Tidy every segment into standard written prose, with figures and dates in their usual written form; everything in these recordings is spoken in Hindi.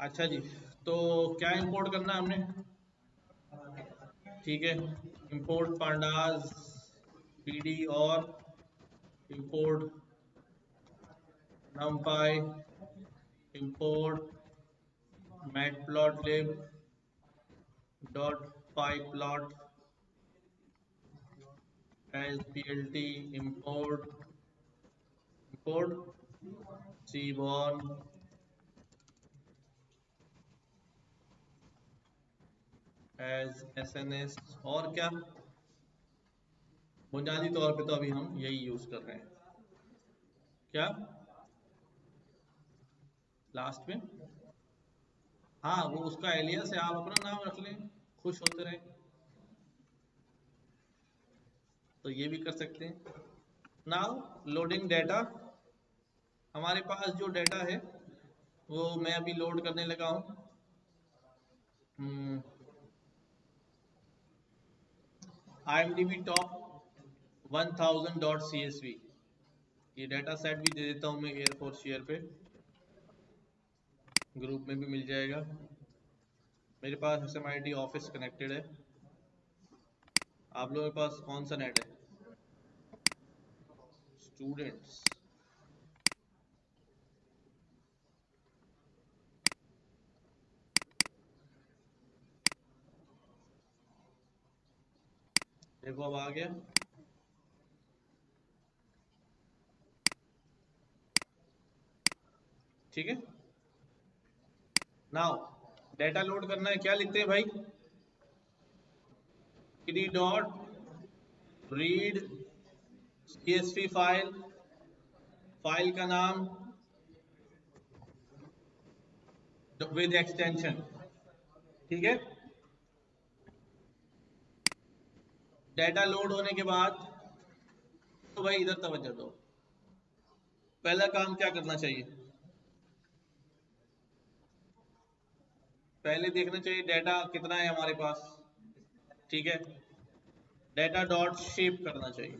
अच्छा जी, तो क्या इंपोर्ट करना है हमने? ठीक है, इंपोर्ट पांडास पीडी और import numpy, import matplotlib dot pyplot as plt import seaborn as sns। और क्या, बुनियादी तौर पे तो अभी हम यही यूज कर रहे हैं। क्या लास्ट में? हाँ, वो उसका एलियस है, आप अपना नाम रख लें, खुश होते रहें, तो ये भी कर सकते हैं। नाउ लोडिंग डेटा, हमारे पास जो डेटा है वो मैं अभी लोड करने लगा हूँ। IMDb टॉप 1000.csv, ये डाटा सेट भी दे देता हूँ मैं एयरफोर्स शेयर पे, ग्रुप में भी मिल जाएगा। मेरे पास SMIT ऑफिस कनेक्टेड है। आप लोगों के पास कौन सा नेट है? स्टूडेंट्स, देखो अब आ गया। ठीक है, नाउ डेटा लोड करना है, क्या लिखते हैं भाई? pd dot read csv file, file का नाम विद एक्सटेंशन। ठीक है, डेटा लोड होने के बाद तो भाई इधर तवज्जो दो, पहला काम क्या करना चाहिए? पहले देखना चाहिए डेटा कितना है हमारे पास। ठीक है, डेटा डॉट शेप करना चाहिए,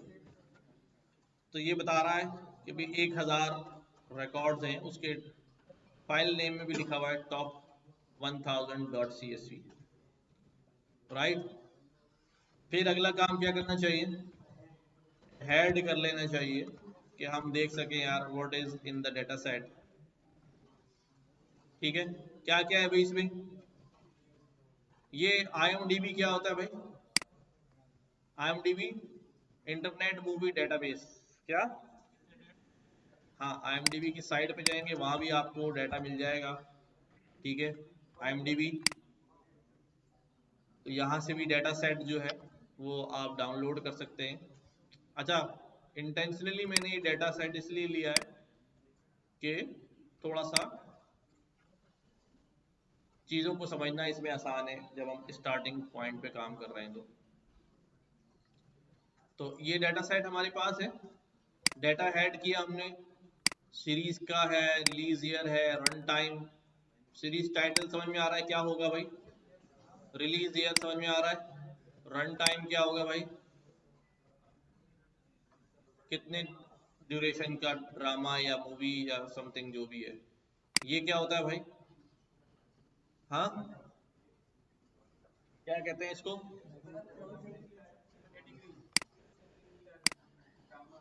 तो ये बता रहा है कि भाई 1000 रिकॉर्ड्स हैं, उसके फाइल नेम में भी लिखा हुआ है टॉप 1000.csv, राइट। फिर अगला काम क्या करना चाहिए? हेड कर लेना चाहिए कि हम देख सकें यार what is in the data set. ठीक है, क्या क्या है भाई इसमें? ये IMDb क्या होता है भाई? IMDb internet movie database. क्या? हाँ, IMDb की साइट पे जाएंगे, वहां भी आपको डाटा मिल जाएगा। ठीक है, IMDb, तो यहाँ से भी डाटा सेट जो है वो आप डाउनलोड कर सकते हैं। अच्छा, इंटेंशनली मैंने ये डाटा सेट इसलिए लिया है कि थोड़ा सा चीज़ों को समझना इसमें आसान है जब हम स्टार्टिंग पॉइंट पे काम कर रहे हैं। तो ये डाटा सेट हमारे पास है, डाटा हेड किया हमने, सीरीज का है, रिलीज ईयर है, रन टाइम, सीरीज टाइटल समझ में आ रहा है क्या होगा भाई? रिलीज ईयर समझ में आ रहा है, रन टाइम क्या होगा भाई? कितने ड्यूरेशन का ड्रामा या मूवी या समथिंग जो भी है, ये क्या होता है भाई? हाँ, क्या कहते हैं इसको?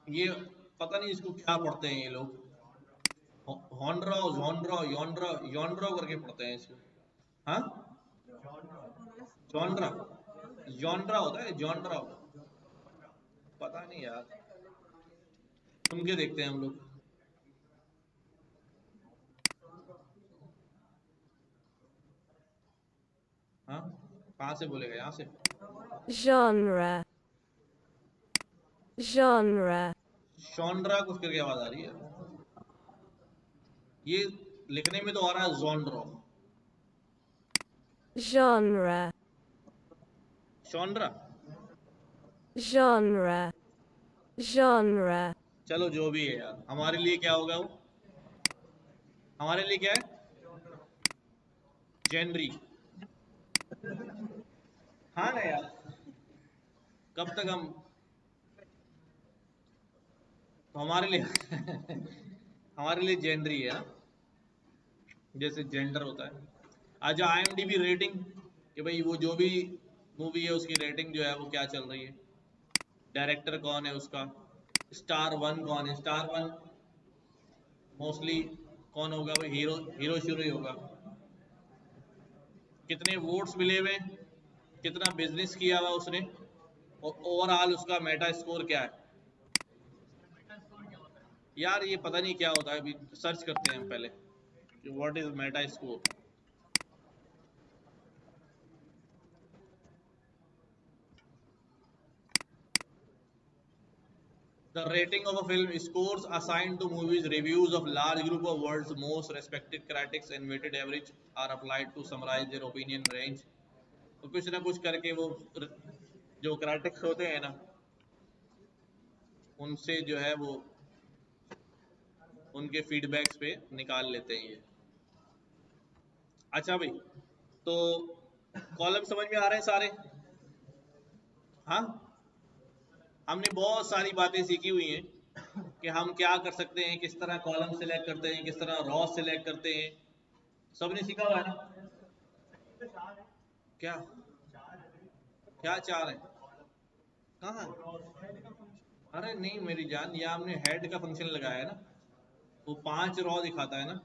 ये पता नहीं इसको क्या पढ़ते हैं ये लोग, हॉन्ड्रा जॉनड्रा यॉन्ड्रा यॉन्ड्रा करके पढ़ते हैं इसको। हाँ, जॉनड्रा, जॉनड्रा होता है, जॉनड्रा होता है, पता नहीं यार, सुन के देखते हैं हम लोग। हाँ, कहाँ से बोलेगा, यहाँ से? genre, genre, शॉन्ड्रा कुछ करके आवाज आ रही है, ये लिखने में तो आ रहा है जॉनड्रा। genre, शॉन्ड्रा, genre, genre, चलो जो भी है यार, हमारे लिए क्या होगा वो? हमारे लिए क्या है? जेनरी। हाँ ना यार, कब तक हम, तो हमारे लिए हमारे लिए जेनरी है ना। जैसे जेंडर होता है। अच्छा, IMDb रेटिंग, कि भाई वो जो भी मूवी है उसकी रेटिंग जो है वो क्या चल रही है, डायरेक्टर कौन है उसका, स्टार वन कौन है, स्टार वन मोस्टली कौन होगा भाई, हीरो हीरो शीरो ही होगा, कितने वोट्स मिले हुए, कितना बिजनेस किया हुआ उसने, और ओवरऑल उसका मेटा स्कोर क्या है। यार ये पता नहीं क्या होता है, अभी सर्च करते हैं हम पहले कि what is Meta score. The rating of a film scores assigned to movies reviews of large group of world's most respected critics and weighted average are applied to summarize their opinion range। तो कुछ ना कुछ करके वो जो क्रिटिक्स होते हैं ना, उनसे जो है वो उनके फीडबैक्स पे निकाल लेते हैं ये। अच्छा भाई, तो कॉलम समझ में आ रहे हैं सारे? हाँ, हमने बहुत सारी बातें सीखी हुई हैं कि हम क्या कर सकते हैं, किस तरह कॉलम सिलेक्ट करते हैं, किस तरह रॉ सिलेक्ट करते हैं, सबने सीखा हुआ है ना? क्या क्या चार है? कहाँ? अरे नहीं मेरी जान, ये हमने हेड का फंक्शन लगाया है ना, वो 5 रॉ दिखाता है ना,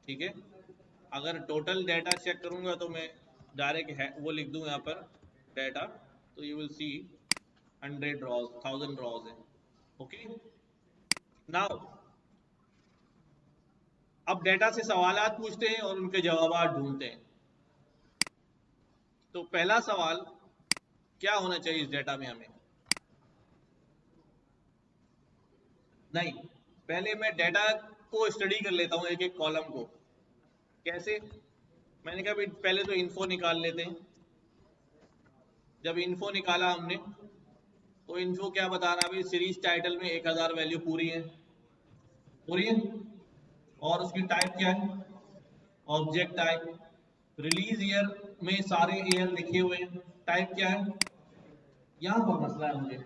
ठीक है। अगर टोटल डाटा चेक करूंगा तो मैं डायरेक्ट वो लिख दूं यहाँ पर डाटा, तो you will see 100 rows, 1000 rows है। ओके, नाउ अब डाटा से सवालात पूछते हैं और उनके जवाब ढूंढते हैं। तो पहला सवाल क्या होना चाहिए इस डाटा में हमें? नहीं, पहले मैं डाटा को स्टडी कर लेता हूं, एक एक कॉलम को। कैसे? मैंने कहा भाई पहले तो इन्फो निकाल लेते हैं। जब इन्फो निकाला हमने, तो इन्फो क्या बता रहा है भाई, सीरीज टाइटल में 1000 वैल्यू पूरी है, पूरी है। और उसकी टाइप क्या है? Object type. रिलीज ईयर में सारे ईयर लिखे हुए हैं, टाइप क्या है? यहां पर मसला है मुझे,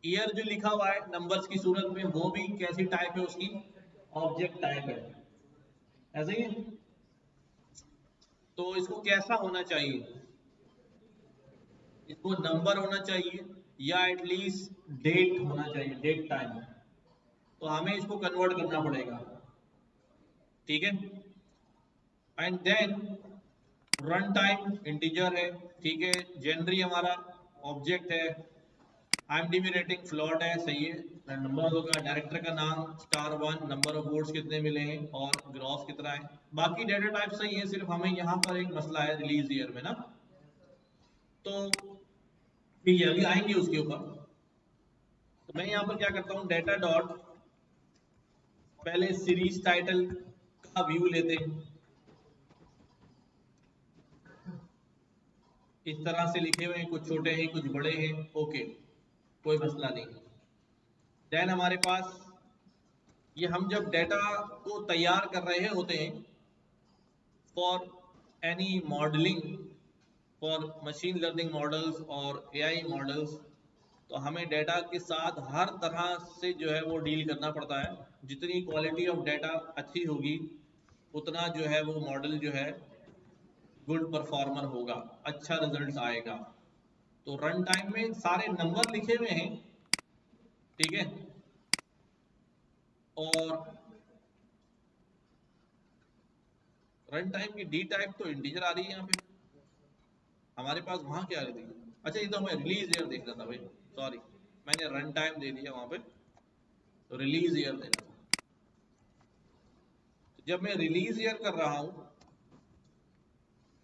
ईयर जो लिखा हुआ है नंबर्स की सूरत में, वो भी कैसी टाइप है उसकी? ऑब्जेक्ट टाइप है, ऐसे ही है। तो इसको कैसा होना चाहिए? इसको नंबर होना चाहिए या एटलीस्ट डेट होना चाहिए, डेट टाइम। तो हमें इसको कन्वर्ट करना पड़ेगा, ठीक है। And then run time integer है, ठीक है। जनरी हमारा ऑब्जेक्ट है। IMDb रेटिंग फ्लॉट है, सही है। नंबर होगा, डायरेक्टर का नाम star one, number of votes कितने मिले हैं और ग्रॉस कितना है। बाकी डेटा टाइप सही है, सिर्फ हमें यहाँ पर एक मसला है रिलीज ईयर में ना, तो ठीक है अभी आएंगे उसके ऊपर। तो मैं यहाँ पर क्या करता हूँ, डेटा डॉट, पहले सीरीज टाइटल का व्यू लेते हैं, इस तरह से लिखे हुए हैं, कुछ छोटे हैं कुछ बड़े हैं, ओके कोई मसला नहीं। देन हमारे पास ये हम जब डेटा को तैयार कर रहे होते हैं for any modelling, for machine learning models और AI मॉडल्स, तो हमें डेटा के साथ हर तरह से जो है वो डील करना पड़ता है। जितनी क्वालिटी ऑफ डेटा अच्छी होगी, उतना जो है वो मॉडल जो है गुड परफॉर्मर होगा, अच्छा रिजल्ट आएगा। तो रन टाइम में सारे नंबर लिखे हुए हैं, ठीक है। और रन टाइम की डी टाइप तो इंटीजर आ रही है यहाँ पे हमारे पास, वहां क्या आ रही थी? अच्छा ये तो मैं रिलीज ईयर देख रहा था भाई, सॉरी, मैंने रन टाइम दे दिया वहां पे, तो रिलीज ईयर देना था। जब मैं रिलीज ईयर कर रहा हूं,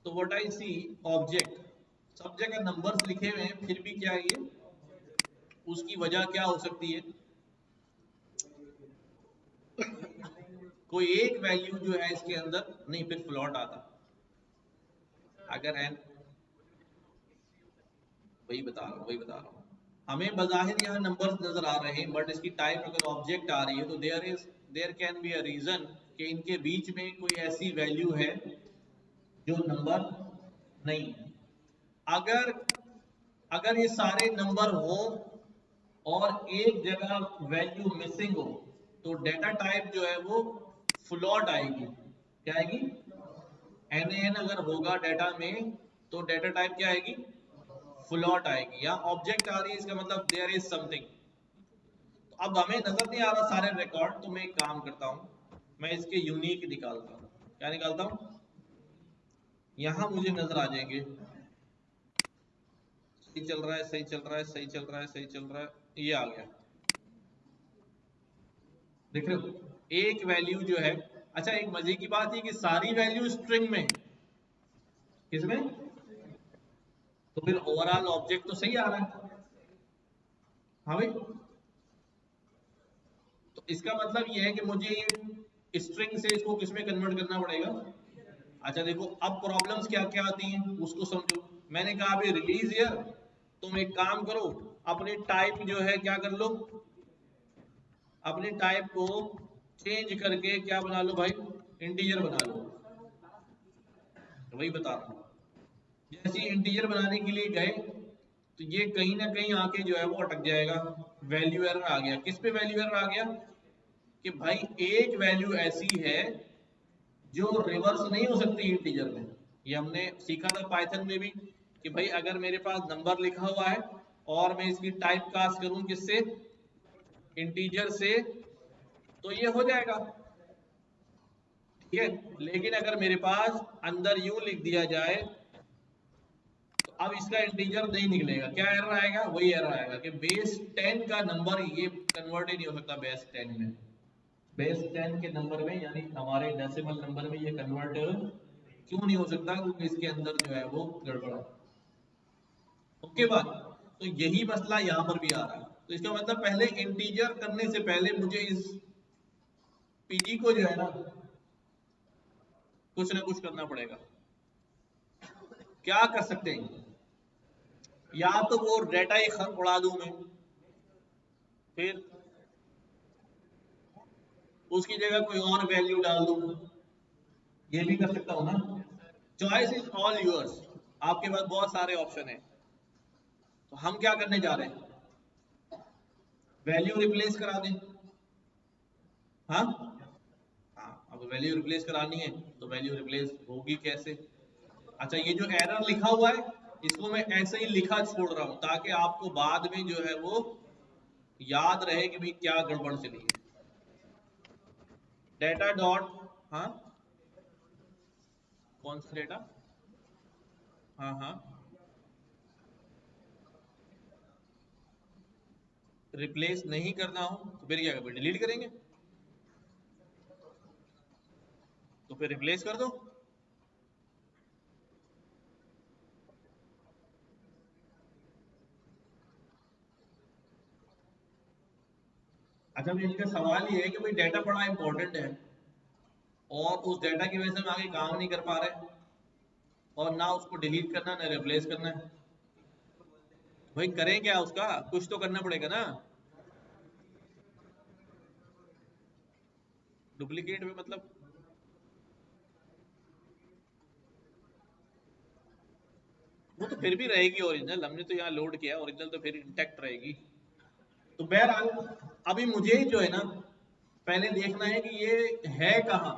तो व्हाट आई सी, ऑब्जेक्ट, सब जगह नंबर्स लिखे हुए हैं, फिर भी क्या है ये, उसकी वजह क्या हो सकती है? कोई एक वैल्यू जो है इसके अंदर नहीं, फिर फ्लॉट आता। अगर एन, वही बता रहा हूँ, हमें बजाहिर यहाँ नंबर्स नजर आ रहे हैं, बट इसकी टाइप अगर ऑब्जेक्ट आ रही है, तो there can be a reason कि इनके बीच में कोई ऐसी वैल्यू है जो नंबर नहीं है। अगर अगर ये सारे नंबर हो और एक जगह वैल्यू मिसिंग हो, तो डेटा टाइप जो है वो फ्लोट आएगी। क्या आएगी? NaN अगर होगा डाटा में तो डाटा टाइप क्या आएगी? फ्लोट आएगी। या ऑब्जेक्ट आ रही है, इसका मतलब देयर इज समथिंग। अब हमें नजर नहीं आ रहा सारे रिकॉर्ड, तो मैं एक काम करता हूं, मैं इसके यूनिक निकालता हूं। क्या निकालता हूं? यहां मुझे नजर आ जाएंगे, सही चल रहा है, सही चल रहा है, सही चल रहा है, सही चल रहा है, ये आ गया। देख रहे हो एक वैल्यू जो है। अच्छा एक मजे की बात है कि सारी वैल्यू स्ट्रिंग में, किसमें? तो फिर ओवरऑल ऑब्जेक्ट तो सही आ रहा है। हाँ भाई, तो इसका मतलब ये है कि मुझे ये स्ट्रिंग से इसको किसमें कन्वर्ट करना पड़ेगा। अच्छा देखो अब प्रॉब्लम्स क्या क्या आती हैं उसको समझो। मैंने कहा अभी रिलीज ईयर, तुम एक काम करो, अपनी टाइप जो है क्या कर लो, अपनी टाइप को चेंज करके क्या बना लो भाई, इंटीजर बना लो। तो वही बता रहा हूँ, जैसे इंटीजर बनाने के लिए गए तो ये कहीं ना कहीं आके जो है वो अटक जाएगा। वैल्यू एरर आ गया। किस पे वैल्यू एरर आ गया? कि भाई एक वैल्यू ऐसी है जो रिवर्स नहीं हो सकती इंटीजर में। ये हमने सीखा था पाइथन में भी कि भाई अगर मेरे पास नंबर लिखा हुआ है और मैं इसकी टाइप कास्ट करूं किससे, इंटीजर से, तो ये हो जाएगा, ठीक है। लेकिन अगर मेरे पास अंदर यूं लिख दिया जाए तो अब इसका इंटीजर नहीं निकलेगा। क्या एरर आएगा? वही एरर आएगा कि बेस 10 का नंबर ये कन्वर्ट ही नहीं हो सकता बेस 10 में। बेस 10 के नंबर में यानी हमारे डेसिमल नंबर में ये कन्वर्ट क्यों नहीं हो सकता? क्योंकि इसके अंदर जो है वो गड़बड़ है। ओके बात। तो यही मसला यहाँ पर भी आ रहा है। तो इसका मतलब पहले इंटीजर करने से पहले मुझे इस पीजी को जो है ना कुछ करना पड़ेगा। क्या कर सकते हैं? या तो वो डेटा ही उड़ा दूं मैं, फिर उसकी जगह कोई और वैल्यू डाल दूं, ये भी कर सकता हूं ना। चॉइस इज ऑल यूअर्स, आपके पास बहुत सारे ऑप्शन है। तो हम क्या करने जा रहे हैं? वैल्यू रिप्लेस करा दें। हाँ हाँ, अब वैल्यू रिप्लेस करानी है तो वैल्यू रिप्लेस होगी कैसे? अच्छा ये जो एरर लिखा हुआ है इसको मैं ऐसे ही लिखा छोड़ रहा हूं ताकि आपको बाद में जो है वो याद रहे कि भाई क्या गड़बड़ चली है। डेटा डॉट, हाँ कौन सा डेटा? हाँ हाँ, रिप्लेस नहीं करना हो तो फिर क्या करें? डिलीट करेंगे। तो फिर रिप्लेस कर दो। अच्छा इनका सवाल ये है कि भाई डेटा बड़ा इंपॉर्टेंट है और उस डेटा की वजह से हम आगे काम नहीं कर पा रहे, और ना उसको डिलीट करना ना रिप्लेस करना है। भाई करें क्या? उसका कुछ तो करना पड़ेगा ना। डुप्लीकेट में मतलब? वो तो फिर भी रहेगी ओरिजिनल, हमने तो यहाँ लोड किया, ओरिजिनल तो फिर इंटैक्ट रहेगी। तो बहरहाल अभी मुझे जो है ना पहले देखना है कि ये है कहाँ,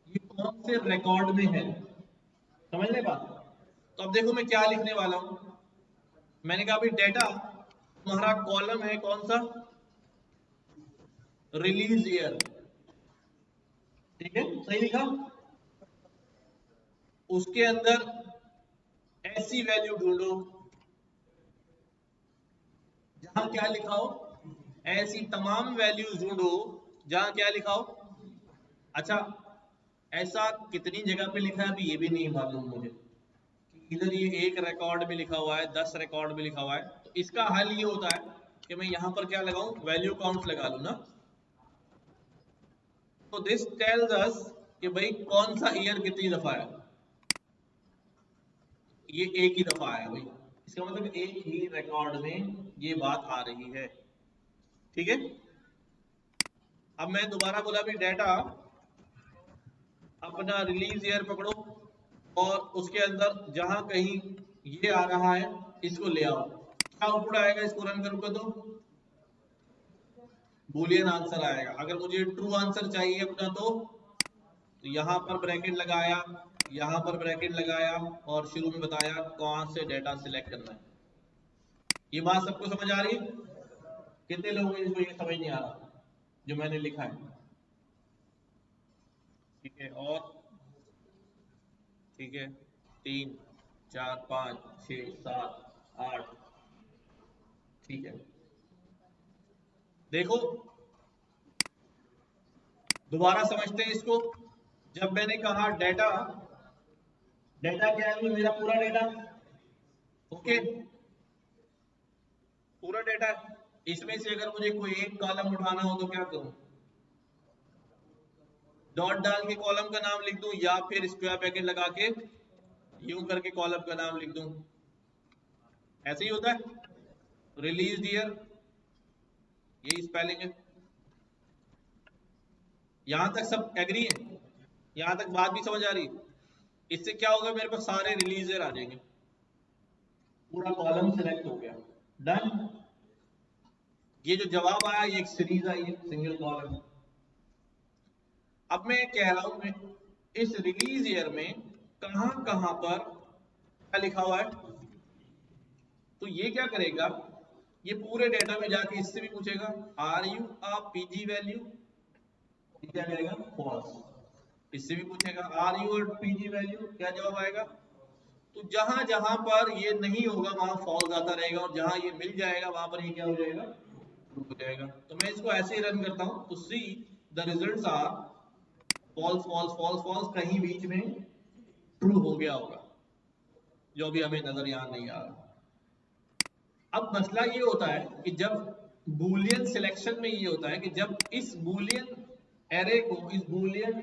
ये कौन से रिकॉर्ड में है। समझ ले बात? तो अब देखो मैं क्या लिखने वाला हूं। मैंने कहा अभी डेटा तुम्हारा कॉलम है कौन सा, रिलीज ईयर, ठीक है सही लिखा। उसके अंदर ऐसी वैल्यू ढूंढो जहां क्या लिखा हो, ऐसी तमाम वैल्यूज ढूंढो जहां क्या लिखा हो। अच्छा ऐसा कितनी जगह पे लिखा है अभी ये भी नहीं मालूम मुझे, इधर ये एक रिकॉर्ड में लिखा हुआ है, 10 रिकॉर्ड में लिखा हुआ है। तो इसका हल ये होता है कि मैं यहां पर क्या लगाऊं, वैल्यू काउंट लगा लूं ना। तो दिस टेल्स अस कि भाई कौन सा ईयर कितनी दफा है। ये एक ही दफा आया भाई, इसका मतलब एक ही रिकॉर्ड में ये बात आ रही है, ठीक है। अब मैं दोबारा बोला भी डेटा अपना रिलीज ईयर पकड़ो और उसके अंदर जहां कहीं ये आ रहा है इसको ले आओ। क्या आउटपुट आएगा? इसको रन करूंगा तो बूलियन आंसर आएगा। अगर मुझे ट्रू आंसर चाहिए अपना तो यहाँ पर ब्रैकेट लगाया, यहाँ पर ब्रैकेट लगाया और शुरू में बताया कौन से डेटा सिलेक्ट करना है। ये बात सबको समझ आ रही है? कितने लोगों को इसको ये समझ नहीं आ रहा जो मैंने लिखा है? ठीक है, और ठीक है, 3 4 5 6 7 8, ठीक है। देखो दोबारा समझते हैं इसको। जब मैंने कहा डेटा, डेटा क्या है? मेरा पूरा डेटा, ओके, पूरा डेटा है। इसमें से अगर मुझे कोई एक कॉलम उठाना हो तो क्या करूं? डॉट डाल के कॉलम का नाम लिख दूं या फिर स्क्वायर ब्रैकेट लगा के यूं करके कॉलम का नाम लिख दूं? ऐसे ही होता है। रिलीज ईयर, यही स्पेलिंग है। यहां तक सब एग्री है? यहां तक बात भी समझ आ रही है? इससे क्या होगा, मेरे पास सारे रिलीज ईयर आ जाएंगे, पूरा कॉलम सिलेक्ट हो गया। डन। ये जो जवाब आया ये एक सीरीज आई है, सिंगल कॉलम। अब मैं कह रहा हूं, मैं इस रिलीज ईयर में कहां कहां पर क्या लिखा हुआ है, तो ये क्या करेगा, ये पूरे डेटा में जाके इससे भी पूछेगा are you a PG value, क्या करेगा? फॉल्स। इससे भी पूछेगा are you a PG value, क्या जवाब आएगा? तो जहां जहां पर ये नहीं होगा वहां फॉल्स आता रहेगा, और जहां ये मिल जाएगा वहां पर ये क्या हो जाएगा? ट्रू हो जाएगा। तो मैं इसको ऐसे ही रन करता हूं, तो see the results are false false false false, कहीं बीच में ट्रू हो गया होगा, जो भी हमें नजर यहां नहीं आ रहा। अब मसला ये होता है कि जब बूलियन सिलेक्शन में ये होता है कि जब इस बूलियन एरे को, इस बूलियन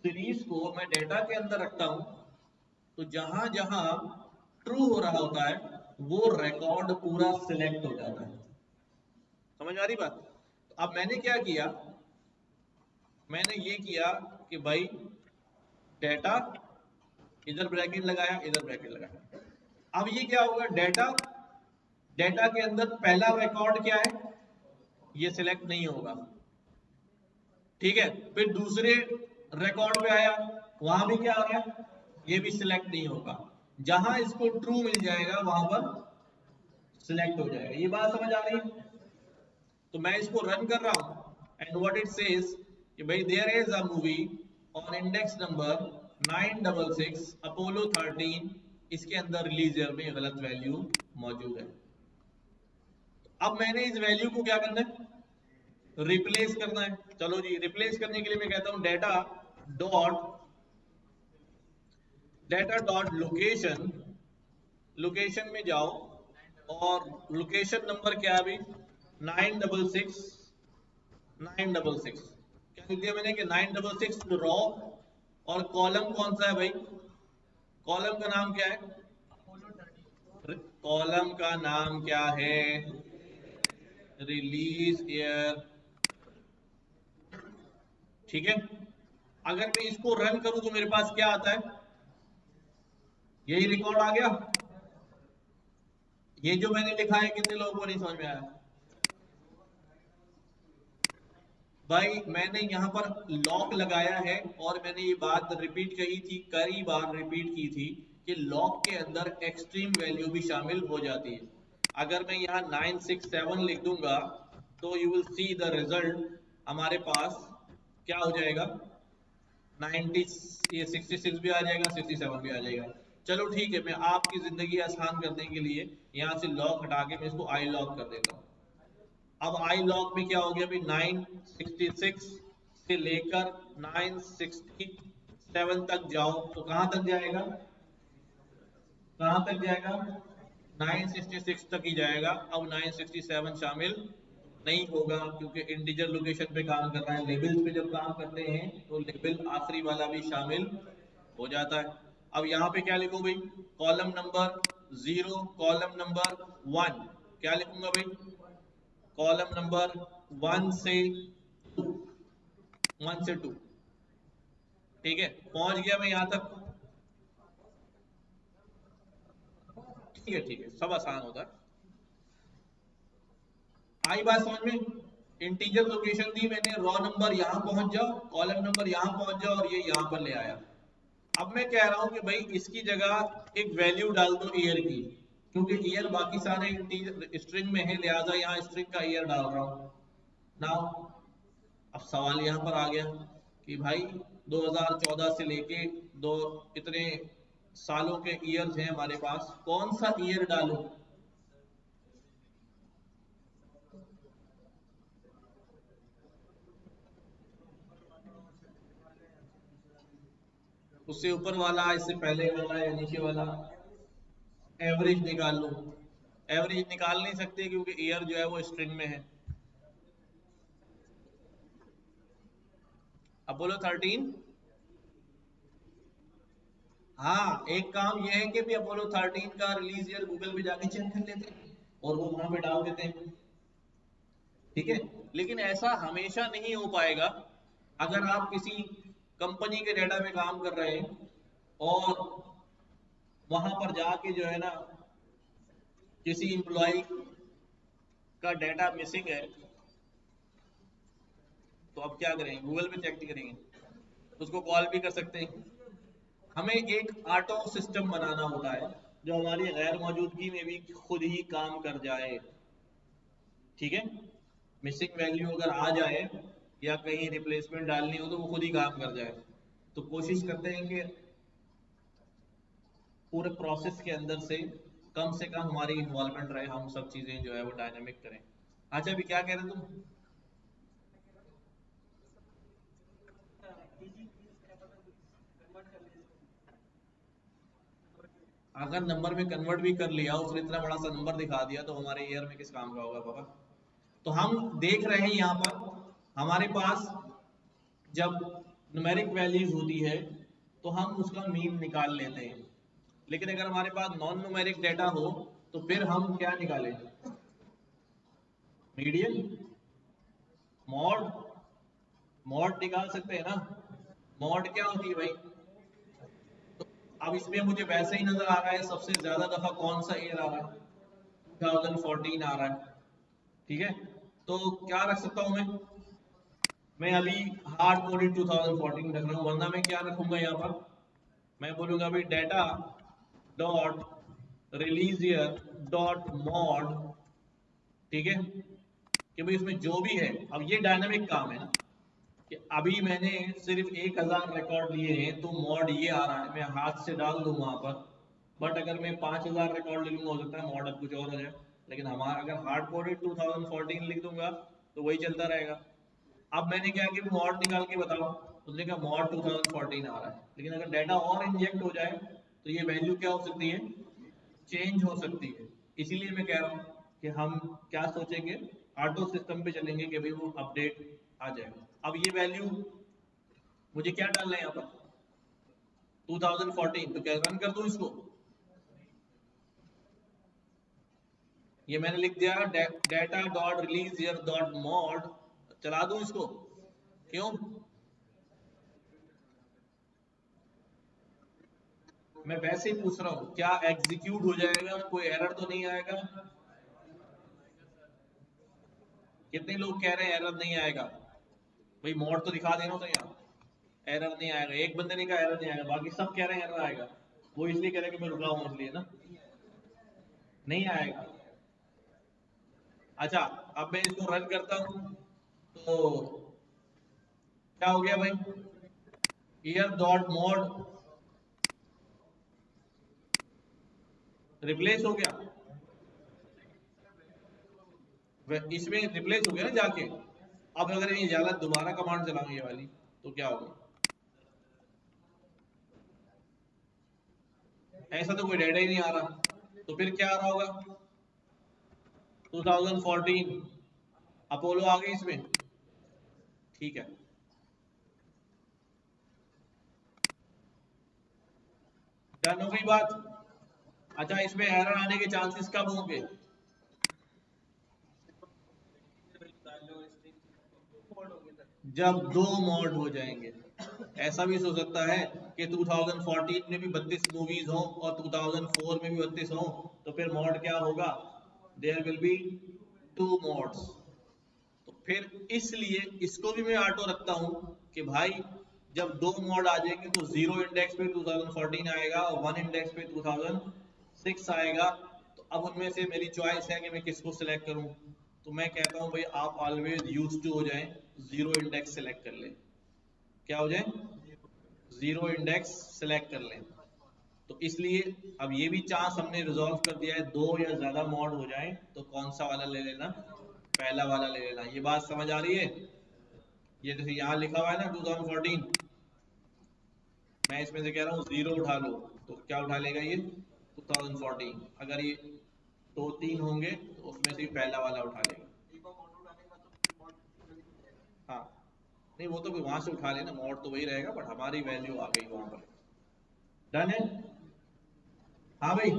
सीरीज को मैं डेटा के अंदर रखता हूं, तो जहां जहां ट्रू हो रहा होता है वो रिकॉर्ड पूरा सिलेक्ट हो जाता है। समझ आ रही बात? तो अब मैंने क्या किया, मैंने ये किया कि भाई डेटा, इधर ब्रैकेट लगाया, इधर ब्रैकेट लगाया। अब ये क्या होगा, डेटा, डेटा के अंदर पहला रिकॉर्ड क्या है, ये सिलेक्ट नहीं होगा, ठीक है। फिर दूसरे रिकॉर्ड पे आया, वहां भी क्या आ गया, ये भी सिलेक्ट नहीं होगा। जहां इसको ट्रू मिल जाएगा वहां पर सिलेक्ट हो जाएगा। ये बात समझ आ रही है? तो मैं इसको रन कर रहा हूं एंड व्हाट इट सेज कि भाई there is a movie on index number 966 Apollo 13, इसके अंदर रिलीज ईयर में गलत वैल्यू मौजूद है। अब मैंने इस वैल्यू को क्या करना है, रिप्लेस करना है। चलो जी, रिप्लेस करने के लिए मैं कहता हूं डेटा डॉट लोकेशन, लोकेशन में जाओ और लोकेशन नंबर क्या है अभी 966, 966 क्या लिख दिया मैंने कि 966 रॉ, और कॉलम कौन सा है भाई, कॉलम का नाम क्या है, कॉलम का नाम क्या है, रिलीज ईयर, ठीक है। अगर मैं इसको रन करूं तो मेरे पास क्या आता है, यही रिकॉर्ड आ गया। ये जो मैंने लिखा है कितने लोगों को नहीं समझ में आया? भाई मैंने यहाँ पर लॉक लगाया है, और मैंने ये बात रिपीट कही थी, कई बार रिपीट की थी कि लॉक के अंदर एक्सट्रीम वैल्यू भी शामिल हो जाती है। अगर मैं यहाँ 967 लिख दूंगा तो you will see the result, हमारे पास क्या हो जाएगा, 90, ये 66 भी आ जाएगा, 67 भी आ जाएगा। चलो ठीक है, मैं आपकी जिंदगी आसान करने के लिए यहाँ से लॉक हटा के मैं इसको आई लॉक कर देता हूँ। अब आई लॉक में क्या हो गया, अभी 966 से लेकर 967 तक जाओ तो कहां तक जाएगा, कहां तक जाएगा, 966 तक ही जाएगा। अब 967 शामिल नहीं होगा, क्योंकि इंटीजर लोकेशन पे काम कर रहा है। लेबल्स पे जब काम करते हैं तो लेबल आखिरी वाला भी शामिल हो जाता है। अब यहाँ पे क्या लिखो भाई, कॉलम नंबर 0, कॉलम नंबर 1, क्या लिखूंगा भाई, कॉलम नंबर 1 से 2, 1 से 2, ठीक है। पहुंच गया मैं यहां तक, ठीक है ठीक है, सब आसान होता है। आई बात समझ में? इंटीजर लोकेशन दी मैंने, रॉ नंबर यहाँ पहुंच जाओ, कॉलम नंबर यहाँ पहुंच जाओ, और ये यहाँ पर ले आया। अब मैं कह रहा हूं कि भाई इसकी जगह एक वैल्यू डाल दो ईयर की, क्योंकि ईयर बाकी सारे इंटीजर स्ट्रिंग में है, लिहाजा यहाँ स्ट्रिंग का ईयर डाल रहा हूं। नाउ अब सवाल यहाँ पर आ गया कि भाई 2014 से लेके दो इतने सालों के ईयर्स हैं हमारे पास, कौन सा ईयर डालूं? उससे ऊपर वाला, इससे पहले वाला या नीचे वाला? एवरेज निकाल लो। एवरेज निकाल नहीं सकते क्योंकि ईयर जो है वो स्ट्रिंग में है। अपोलो 13। हाँ, एक काम ये है कि भी अपोलो 13 का रिलीज ईयर गूगल पे जाके चेक कर लेते हैं और वो वहां पे डाल देते हैं, ठीक है। लेकिन ऐसा हमेशा नहीं हो पाएगा। अगर आप किसी कंपनी के डेटा में काम कर रहे हैं और वहां पर जाके जो है ना किसी इंप्लॉय का डेटा मिसिंग है, तो अब क्या करेंगे? गूगल पे चेक नहीं करेंगे, उसको कॉल भी कर सकते हैं। हमें एक ऑटो सिस्टम बनाना होता है जो हमारी गैर मौजूदगी में भी खुद ही काम कर जाए, ठीक है। मिसिंग वैल्यू अगर आ जाए या कहीं रिप्लेसमेंट डालनी हो तो वो खुद ही काम कर जाए। तो कोशिश करते हैं कि पूरे प्रोसेस के अंदर से कम हमारी इन्वॉल्वमेंट रहे, हम सब चीजें जो है वो डायनेमिक करें। अच्छा, अभी क्या कह रहे तुम? अगर नंबर में कन्वर्ट भी कर लिया, उसने इतना बड़ा सा नंबर दिखा दिया, तो हमारे ईयर में किस काम का होगा पापा? तो हम देख रहे हैं यहाँ पर हमारे पास जब न्यूमेरिक वैल्यूज होती है तो हम उसका मीन निकाल लेते हैं, लेकिन अगर हमारे पास नॉन न्यूमेरिक डेटा हो तो फिर हम क्या निकालें? Median, mod. मॉड निकाल सकते हैं ना? मॉड क्या होती है भाई? अब इसमें मुझे वैसे ही नजर आ रहा है सबसे ज्यादा दफा कौन सा ईयर आ रहा है? 2014 आ रहा है, ठीक है। तो क्या रख सकता हूं मैं अभी हार्ड कोडेड 2014 रख रहा हूं, वरना मैं क्या रखूंगा यहाँ पर? मैं बोलूंगा अभी data dot release year dot mod, ठीक है। कि भाई इसमें जो भी है, अब ये डायनामिक काम है ना, कि अभी मैंने सिर्फ 1000 रिकॉर्ड लिए हैं तो मॉड ये आ रहा है, मैं हाथ से डाल दूं वहां पर। बट अगर मैं 5000 रिकॉर्ड ले लूंगा, हो सकता है मॉड अब कुछ और हो जाए। लेकिन हमारा अगर हार्ड कोडेड 2014 लिख दूंगा तो वही चलता रहेगा। अब मैंने क्या कि मॉड निकाल के बताओ, उसने कहा मॉड 2014 आ रहा है, लेकिन अगर डाटा और इंजेक्ट हो जाए तो ये वैल्यू क्या हो सकती है? चेंज हो सकती है। इसीलिए मैं कह रहा हूँ कि हम क्या सोचेंगे, ऑटो सिस्टम पे चलेंगे कि भाई वो अपडेट आ जाएगा। अब ये वैल्यू मुझे क्या डालना है यहाँ पर? 2014। तो क्या रन कर दूं इसको? ये मैंने लिख दिया data dot release year dot mod, चला दूं इसको? क्यों? मैं वैसे ही पूछ रहा हूँ, क्या एग्जीक्यूट हो जाएगा? कोई एरर तो नहीं आएगा? कितने लोग कह रहे हैं एरर नहीं आएगा? भाई मॉड तो दिखा देना, तो यहाँ एरर नहीं आएगा। एक बंदे ने कहा एरर नहीं आएगा, बाकी सब कह रहे हैं एरर आएगा। वो इसलिए कह रहे हैं कि मैं रुका हूँ इसलिए ना। नहीं आएगा। अच्छा, अब मैं इसको रन करता हूँ तो क्या हो गया भाई? ईयर डॉट मॉड रिप्लेस हो गया। इसमें रिप्लेस हो गया ना जाके। अब अगर ये ज्यादा दोबारा कमांड चलाऊं ये वाली, तो क्या होगा? ऐसा तो कोई डेटा ही नहीं आ रहा, तो फिर क्या आ रहा होगा? 2014 अपोलो आ गई इसमें, ठीक है। डन हो गई बात। अच्छा, इसमें एरर आने के चांसेस कब होंगे? जब दो मॉड हो जाएंगे। ऐसा भी हो सकता है कि 2014 में भी 32 मूवीज हो और 2004 में भी 32 हो, तो फिर मॉड क्या होगा? There will be two mods. तो फिर इसलिए इसको भी मैं ऑटो रखता हूं कि भाई जब दो मोड आ जाएंगे तो 0 इंडेक्स पे 2014 आएगा और 1 इंडेक्स पे 2006 आएगा। तो अब उनमें से मेरी चॉइस है कि मैं किसको सिलेक्ट करूं। तो मैं कहता हूं भाई आप ऑलवेज यूज टू हो जाएं, 0 इंडेक्स सिलेक्ट कर लें। क्या हो जाए? 0 इंडेक्स सिलेक्ट कर लें। तो इसलिए अब ये भी चांस हमने रिजॉल्व कर दिया है, दो या ज्यादा मॉड हो जाए तो कौन सा वाला ले लेना? पहला वाला ले लेना। ये बात समझ आ रही है? ये जैसे यहाँ लिखा हुआ है ना 2014, मैं इसमें से कह रहा हूँ 0 उठा लो, तो क्या उठा लेगा ये? 2014। अगर ये 2-3 होंगे तो उसमें से पहला वाला उठा लेगा। हाँ, नहीं वो तो भी वहां से उठा लेना, मॉड तो वही रहेगा बट हमारी वैल्यू आ गई वहां पर। डन है? हाँ भाई,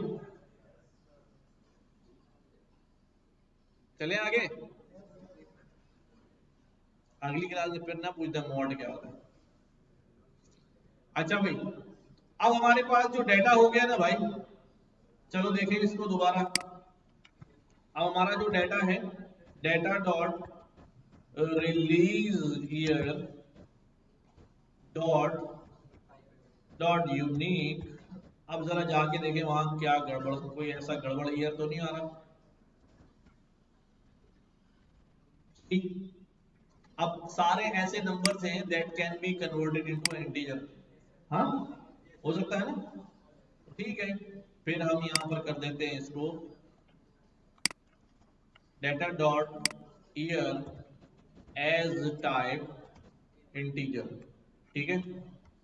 चले आगे। अगली क्लास में फिर ना पूछता मॉड क्या होता है। अच्छा भाई, अब हमारे पास जो डेटा हो गया ना भाई, चलो देखें इसको दोबारा। अब हमारा जो डेटा है, data dot release year dot dot unique. अब जरा जाके देखें वहां क्या गड़बड़, कोई ऐसा गड़बड़ ईयर तो नहीं आ रहा। ठीक, अब सारे ऐसे नंबर्स हैं that can be converted into integer. हाँ, हो सकता है ना? ठीक है, फिर हम यहां पर कर देते हैं इसको data dot year as type integer. ठीक है,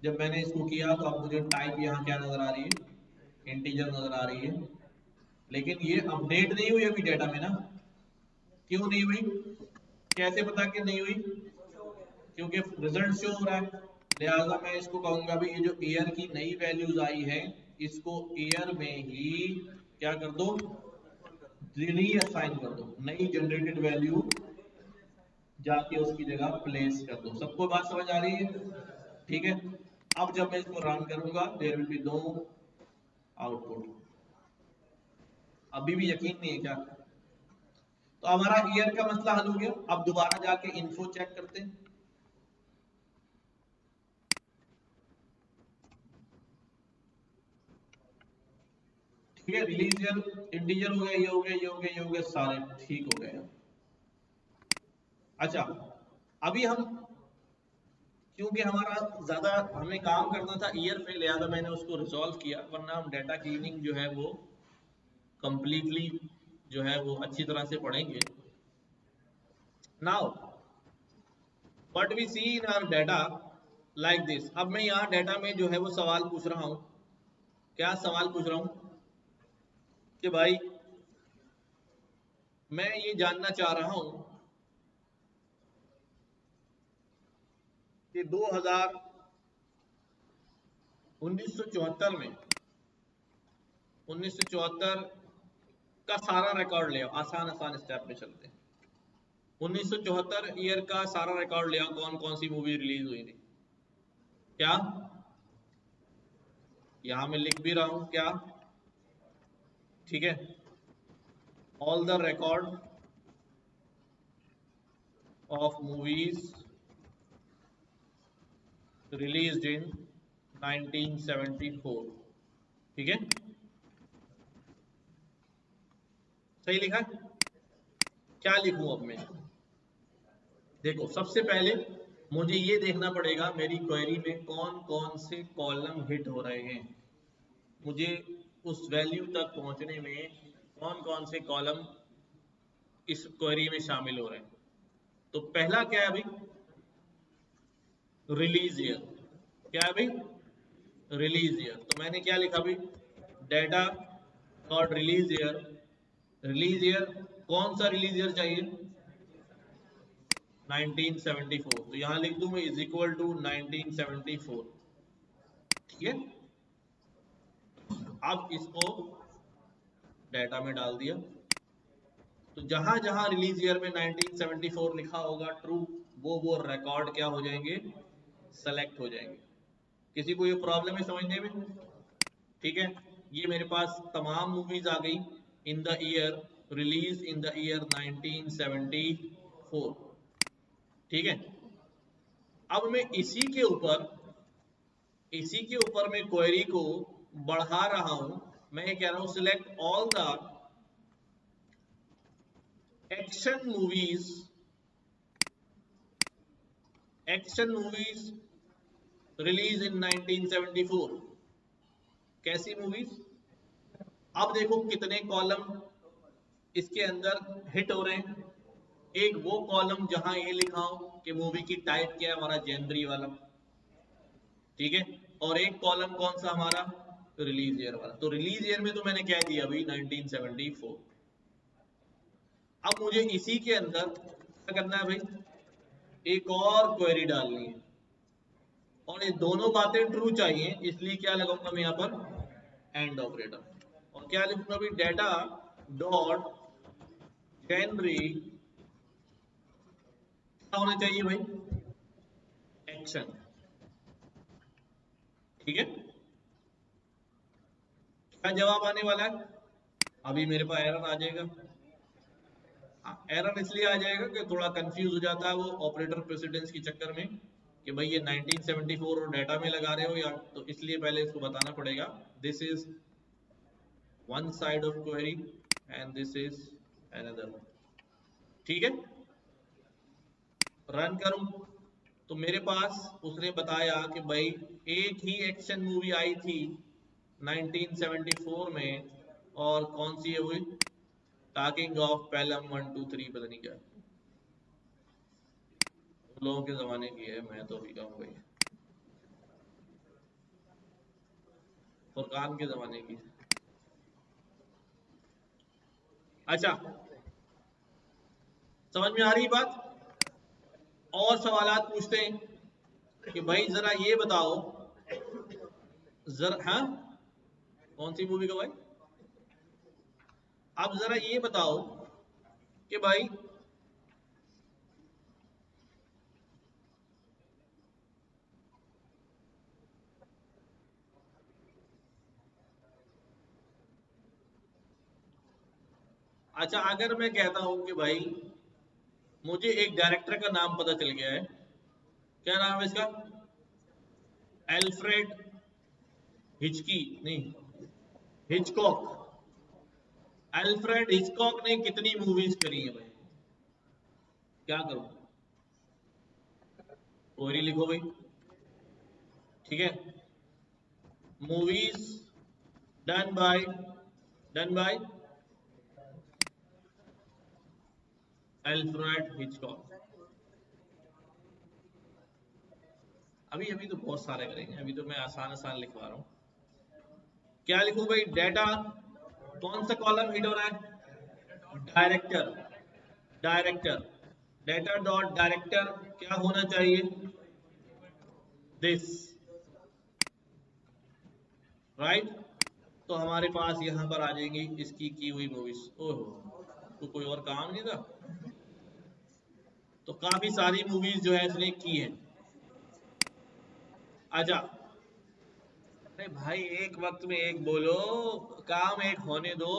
जब मैंने इसको किया तो अब मुझे टाइप यहाँ क्या नजर आ रही है? इंटीजर नजर आ रही है। लेकिन ये अपडेट नहीं हुई अभी डेटा में ना। क्यों नहीं हुई? कैसे पता कि नहीं हुई? क्योंकि रिजल्ट शो हो रहा है। लिहाजा मैं इसको कहूंगा भी ये जो ईयर की नई वैल्यूज आई है इसको ईयर में ही क्या कर दो? रीअसाइन कर दो, नई जनरेटेड वैल्यू जाके उसकी जगह प्लेस कर दो। सबको बात समझ आ रही है? ठीक है, अब जब मैं इसको रन करूंगा there will be no output. अभी भी यकीन नहीं है क्या? तो हमारा ईयर का मसला हल हो गया। अब दोबारा जाके इन्फो चेक करते हैं। ठीक है, रिलीज ईयर इंटीजर हो गया, ये हो गया, ये हो गया, ये हो गया, सारे ठीक हो गए। अच्छा, अभी हम क्योंकि हमारा ज्यादा हमें काम करना था ईयर पे, लिहाजा मैंने उसको रिजॉल्व किया, वरना हम डाटा क्लीनिंग जो है वो कंप्लीटली जो है वो अच्छी तरह से पढ़ेंगे। Now what we see in our data like this. अब मैं यहाँ डाटा में जो है वो सवाल पूछ रहा हूँ। क्या सवाल पूछ रहा हूँ? कि भाई मैं ये जानना चाह रहा हूँ कि 1974 में 1974 का सारा रिकॉर्ड ले आओ। आसान आसान स्टेप पे चलते हैं। 1974 ईयर का सारा रिकॉर्ड ले आओ, कौन कौन सी मूवी रिलीज हुई थी। क्या? यहां मैं लिख भी रहा हूं क्या? ठीक है, all the record of movies released in 1974। ठीक है, सही लिखा? क्या लिखूं अब मैं? देखो, सबसे पहले मुझे ये देखना पड़ेगा मेरी क्वेरी में कौन कौन से कॉलम हिट हो रहे हैं। मुझे उस वैल्यू तक पहुंचने में कौन कौन से कॉलम इस क्वेरी में शामिल हो रहे हैं। तो पहला क्या है अभी? Release year. क्या है अभी? Release year. तो मैंने क्या लिखा अभी? Data dot release year. Release year कौन सा रिलीज ईयर चाहिए? 1974। तो यहां लिख दूं मैं इज इक्वल टू 1974। ठीक है, अब इसको डेटा में डाल दिया। तो जहां जहां रिलीज ईयर में 1974 लिखा होगा ट्रू, वो रिकॉर्ड क्या हो जाएंगे? सेलेक्ट हो जाएंगे। किसी को ये प्रॉब्लम है समझने में? ठीक है, ये मेरे पास तमाम मूवीज आ गई in the year release in the year 1974। ठीक है। अब मैं इसी के ऊपर मैं क्वेरी को बढ़ा रहा हूं। मैं ये कह रहा हूं select all the action movies release इन 1974। कैसी मूवीज? अब देखो कितने कॉलम इसके अंदर हिट हो रहे हैं। एक वो कॉलम जहां ये लिखा हो कि मूवी की टाइप क्या है, हमारा जेनरी वाला, ठीक है। और एक कॉलम कौन सा हमारा, रिलीज ईयर वाला। तो रिलीज ईयर में तो मैंने क्या दिया अभी, 1974। अब मुझे इसी के अंदर क्या करना है भाई, एक और क्वेरी डालनी है, और ये दोनों बातें ट्रू चाहिए, इसलिए क्या लगाऊंगा मैं यहाँ पर, एंड ऑपरेटर। और क्या लिखूंगा भाई, डेटा डॉट जेनरी क्या होना चाहिए भाई, एक्शन। ठीक है। क्या जवाब आने वाला है, अभी मेरे पास एरर आ जाएगा। एरर इसलिए आ जाएगा कि थोड़ा कंफ्यूज हो जाता है वो ऑपरेटर प्रेसिडेंस के चक्कर में कि भाई ये 1974 और डाटा में लगा रहे हो या, तो इसलिए पहले इसको बताना पड़ेगा this is one side of query and this is another. ठीक है। रन करूं तो मेरे पास उसने बताया कि भाई एक ही एक्शन मूवी आई थी 1974 में, और कौन सी है वो, टॉकिंग ऑफ पेलम 1 2 3 पता नहीं क्या, लोगों के जमाने की है, मैं तो अभी कहूँ भाई फुरकान के जमाने की। अच्छा, समझ में आ रही बात? और सवालात पूछते हैं कि भाई जरा ये बताओ, जरा, हाँ, कौन सी मूवी का भाई? अब जरा ये बताओ कि भाई अच्छा, अगर मैं कहता हूं कि भाई मुझे एक डायरेक्टर का नाम पता चल गया है, क्या नाम है इसका, एल्फ्रेड हिचकी, नहीं, हिचकॉक। एल्फ्रेड हिचकॉक ने कितनी मूवीज करी है भाई, क्या करूं, स्टोरी लिखो भाई। ठीक है, movies done by Alfred Hitchcock. अभी अभी तो बहुत सारे करेंगे, अभी तो मैं आसान आसान लिखवा रहा हूँ। क्या लिखूं भाई, डेटा, कौन सा कॉलम हिट हो रहा है, director, director, data dot director क्या होना चाहिए, दिस, राइट। तो हमारे पास यहाँ पर आ जाएंगी इसकी की हुई मूवीज। ओहो, तो कोई और काम नहीं था, तो काफी सारी मूवीज जो है इसने की है। आजा, अरे भाई एक वक्त में एक बोलो, काम एक होने दो।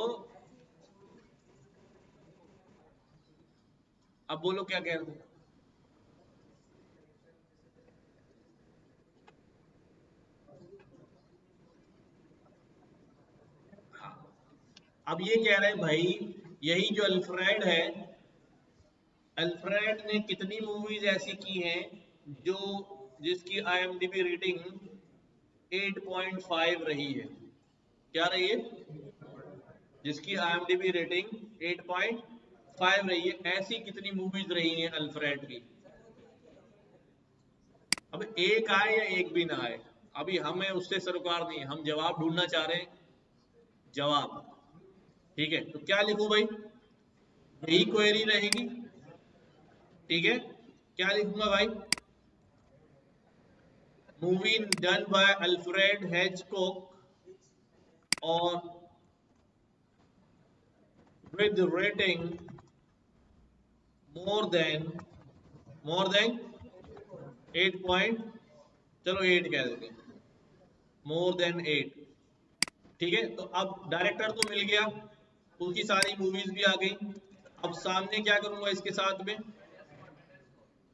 अब बोलो क्या कह रहे हो? हाँ, अब ये कह रहे हैं भाई, यही जो अल्फ्रेड है, अल्फ्रेड ने कितनी मूवीज ऐसी की हैं जो, जिसकी आईएमडीबी रेटिंग 8.5 रही है, क्या रही है, जिसकी आईएमडीबी रेटिंग 8.5 रही है, ऐसी कितनी मूवीज रही हैं अल्फ्रेड की। अब एक आए या एक भी ना आए, अभी हमें उससे सरोकार नहीं है, हम जवाब ढूंढना चाह रहे हैं, जवाब। ठीक है, तो क्या लिखूं भाई, यही क्वेरी रहेगी। ठीक है, क्या लिखूंगा भाई, movie done by Alfred Hitchcock और with rating more than 8 point, चलो 8 कह देते हैं, मोर देन 8। ठीक है, तो अब डायरेक्टर तो मिल गया, उसकी सारी मूवीज भी आ गई। अब सामने क्या करूंगा इसके साथ में,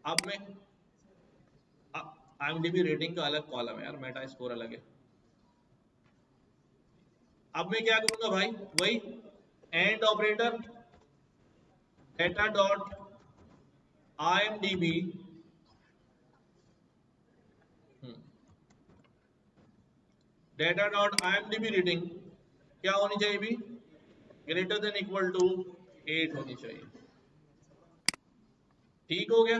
अब मैं IMDb रेटिंग का अलग कॉलम है यार, मेटा स्कोर अलग है। अब मैं क्या करूंगा भाई, वही and operator data dot IMDb data dot IMDb rating क्या होनी चाहिए भी, ग्रेटर देन इक्वल टू 8 होनी चाहिए। ठीक हो गया,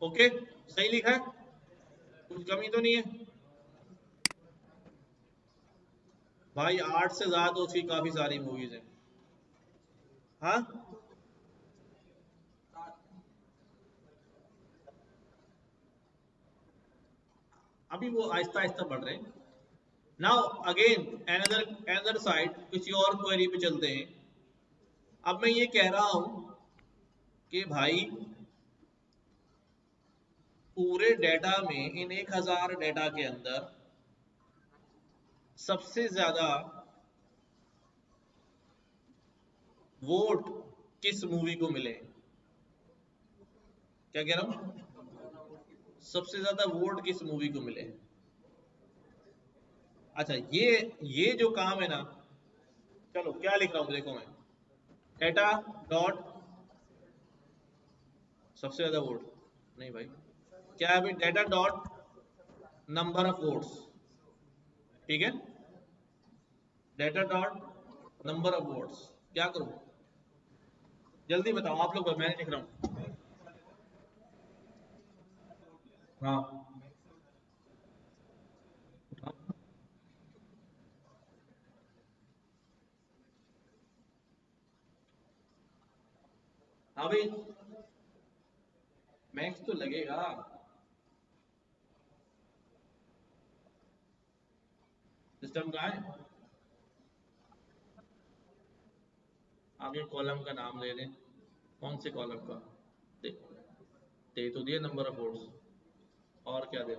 ओके सही लिखा है, कुछ कमी तो नहीं है भाई। 8 से ज्यादा तो उसकी काफी सारी मूवीज हैं। हाँ अभी वो आहिस्ता आहिस्ता बढ़ रहे हैं। Now again another another side, किसी और क्वेरी पे चलते हैं। अब मैं ये कह रहा हूं कि भाई पूरे डेटा में, इन 1000 डेटा के अंदर सबसे ज्यादा वोट किस मूवी को मिले। क्या कह रहा हूं, सबसे ज्यादा वोट किस मूवी को मिले। अच्छा ये जो काम है ना, चलो क्या लिख रहा हूं देखो मैं, डेटा डॉट सबसे ज्यादा वोट, नहीं भाई क्या है भाई, data dot number of votes, ठीक है, data dot number of votes. क्या करूं, जल्दी बताओ आप लोग, मैं लिख रहा हूं। हाँ हाँ भाई, मैक्स तो लगेगा। सिस्टम का है, आगे कॉलम का नाम दे दें, कौन से कॉलम का, दे, दे तो दिए नंबर ऑफ वोट्स, और क्या दे,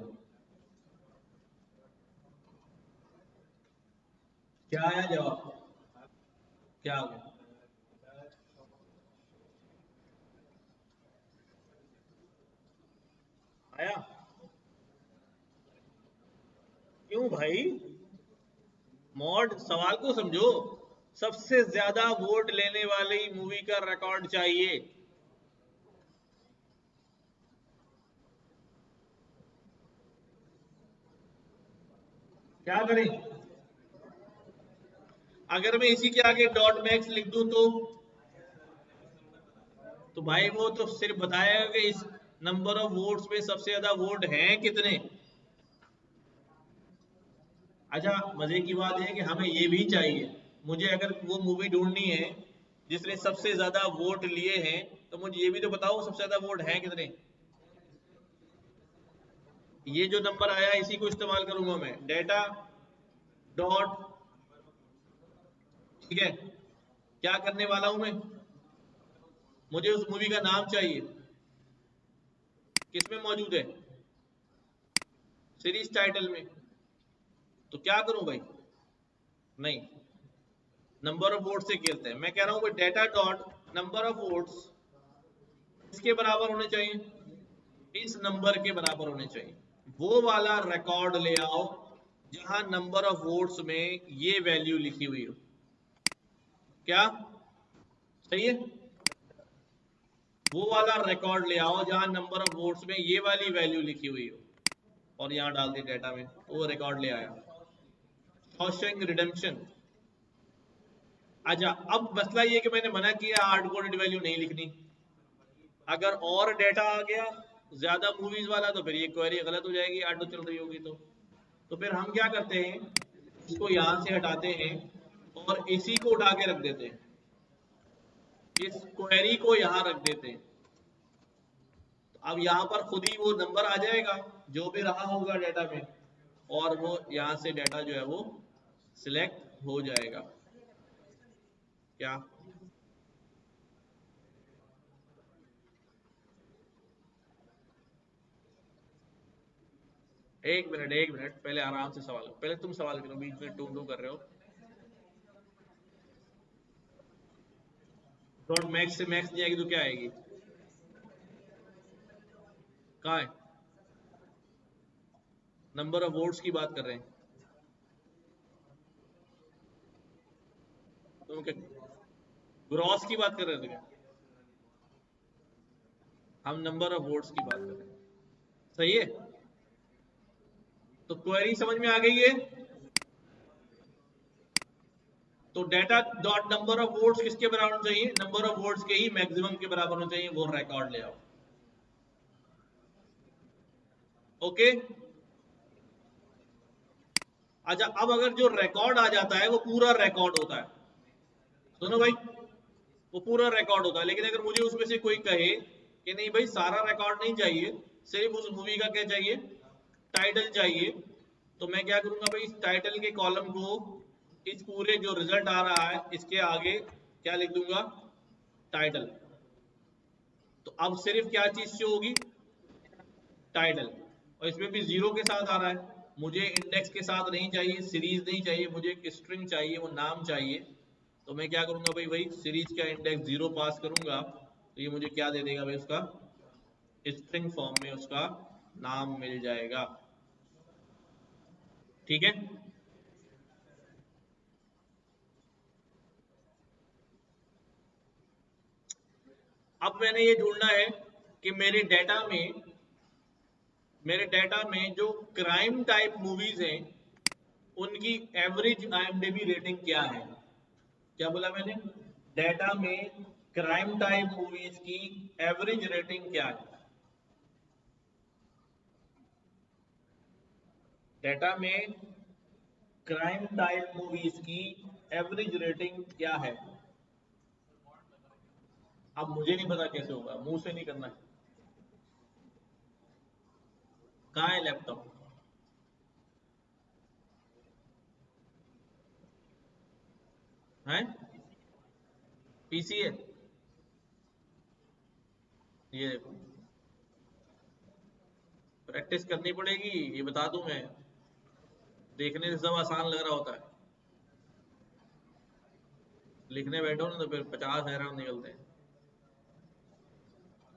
क्या आया जवाब, क्या आ गया, आया, क्यों भाई, मॉड सवाल को समझो, सबसे ज्यादा वोट लेने वाली मूवी का रिकॉर्ड चाहिए। क्या करें, अगर मैं इसी के आगे डॉट मैक्स लिख दूं तो भाई वो तो सिर्फ बताएगा कि इस नंबर ऑफ वोट्स में सबसे ज्यादा वोट हैं कितने। अच्छा मजे की बात है कि हमें ये भी चाहिए, मुझे अगर वो मूवी ढूंढनी है जिसने सबसे ज्यादा वोट लिए हैं, तो मुझे ये भी तो बताओ सबसे ज्यादा वोट हैं कितने। ये जो नंबर आया इसी को इस्तेमाल करूंगा मैं, डेटा डॉट, ठीक है, क्या करने वाला हूं मैं, मुझे उस मूवी का नाम चाहिए, किसमें मौजूद है, सीरीज टाइटल में। तो क्या करूं भाई, नहीं, नंबर ऑफ वोट से खेलते हैं। मैं कह रहा हूं भाई data dot number of votes इसके बराबर होने चाहिए, इस नंबर के बराबर होने चाहिए। वो वाला रिकॉर्ड ले आओ जहां नंबर ऑफ वोट्स में ये वैल्यू लिखी हुई हो। क्या सही है, वो वाला रिकॉर्ड ले आओ जहां नंबर ऑफ वोट्स में ये वाली वैल्यू लिखी हुई हो, और यहां डाल दी डेटा में, वो रिकॉर्ड ले आया। Shawshank redemption. अच्छा अब मसला ये कि मैंने मना किया हार्ड कोडेड वैल्यू नहीं लिखनी, अगर और डेटा आ गया ज्यादा मूवीज वाला तो फिर ये क्वेरी गलत हो जाएगी, ऑटो चल रही होगी तो फिर हम क्या करते हैं, इसको यहां से हटाते हैं और इसी को उठा के रख देते हैं, इस क्वेरी को यहां रख देते हैं। तो अब यहां पर खुद ही वो नंबर आ जाएगा जो भी रहा होगा डेटा में, और वो यहां से डेटा जो है वो सिलेक्ट हो जाएगा। क्या, एक मिनट पहले आराम से सवाल, पहले तुम सवाल करो, बीच में टू टू कर रहे हो। डॉट मैक्स से मैक्स जाएगी तो क्या आएगी? कहाँ है? नंबर ऑफ वोट्स की बात कर रहे हैं तुम क्या? ग्रॉस की बात कर रहे थे क्या? हम नंबर ऑफ वोट्स की बात कर रहे हैं। सही है, तो क्वेरी समझ में आ गई है। तो data dot number of votes किसके बराबर होना चाहिए? नंबर ऑफ वोट्स के ही मैक्सिमम के बराबर होना चाहिए, वो रिकॉर्ड ले आओ। ओके, अच्छा अब अगर जो रिकॉर्ड आ जाता है वो पूरा रिकॉर्ड होता है, सुनो भाई, वो पूरा रिकॉर्ड होता है। लेकिन अगर मुझे उसमें से कोई कहे कि नहीं भाई सारा रिकॉर्ड नहीं चाहिए, सिर्फ उस मूवी का क्या चाहिए, टाइटल चाहिए, तो मैं क्या करूंगा भाई, इस टाइटल के कॉलम को इस पूरे जो रिजल्ट आ रहा है इसके आगे क्या लिख दूंगा, टाइटल। तो अब सिर्फ क्या चीज शो होगी, टाइटल। और इसमें भी जीरो के साथ आ रहा है, मुझे इंडेक्स के साथ नहीं चाहिए, सीरीज नहीं चाहिए, मुझे एक स्ट्रिंग चाहिए, वो नाम चाहिए। तो मैं क्या करूंगा भाई, भाई सीरीज का इंडेक्स जीरो पास करूंगा, तो ये मुझे क्या दे देगा भाई, उसका स्ट्रिंग फॉर्म में उसका नाम मिल जाएगा। ठीक है, अब मैंने ये ढूंढना है कि मेरे डेटा में जो क्राइम टाइप मूवीज हैं उनकी एवरेज आईएमडीबी रेटिंग क्या है। क्या बोला मैंने, डेटा में क्राइम टाइप मूवीज की एवरेज रेटिंग क्या है। डेटा में क्राइम टाइप मूवीज की एवरेज रेटिंग क्या है। अब मुझे नहीं पता कैसे होगा, मुंह से नहीं करना है। कहाँ है लैपटॉप? है, पीसी है, ये देखो, प्रैक्टिस करनी पड़ेगी, ये बता दूं मैं, देखने से सब आसान लग रहा होता है, लिखने बैठो ना तो फिर 50 हैरान निकलते हैं।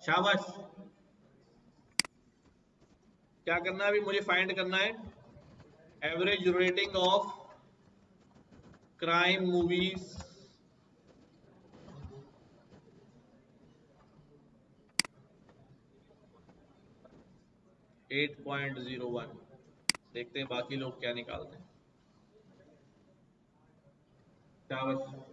शाबाश, क्या करना है अभी, मुझे फाइंड करना है average rating of crime movies 8.01। देखते हैं बाकी लोग क्या निकालते हैं। शाबाश,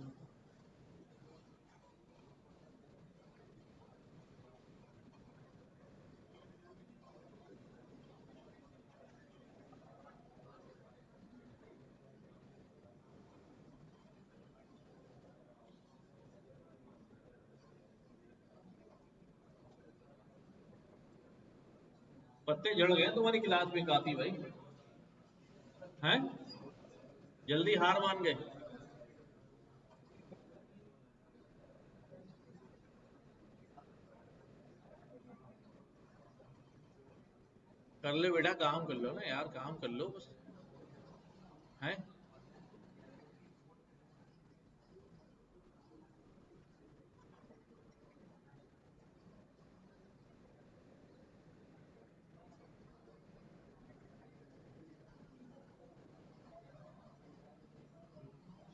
पत्ते झड़ गए तुम्हारी क्लास में काफी भाई, हैं, जल्दी हार मान गए। कर लो बेटा, काम कर लो ना यार, काम कर लो बस, हैं।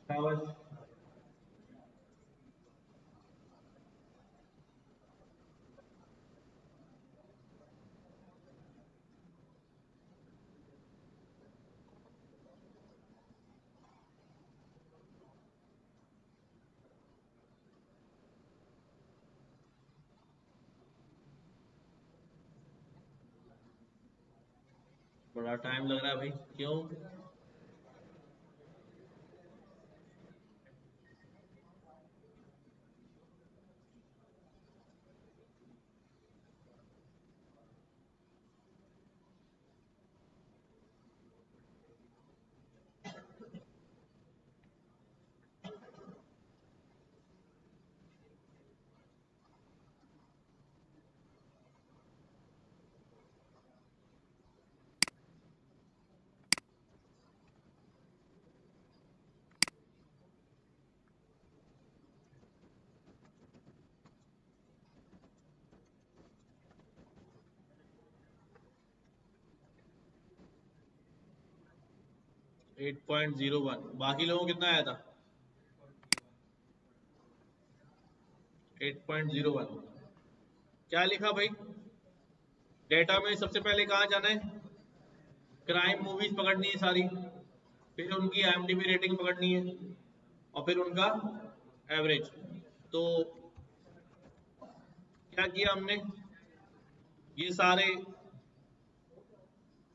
शाबाश, बड़ा टाइम लग रहा है भाई, क्यों? 8.01। बाकी लोगों को कितना आया था? 8.01। क्या लिखा भाई? डेटा में सबसे पहले कहाँ जाना है? क्राइम मूवीज पकड़नी है सारी, फिर उनकी IMDb रेटिंग पकड़नी है, और फिर उनका एवरेज। तो क्या किया हमने, ये सारे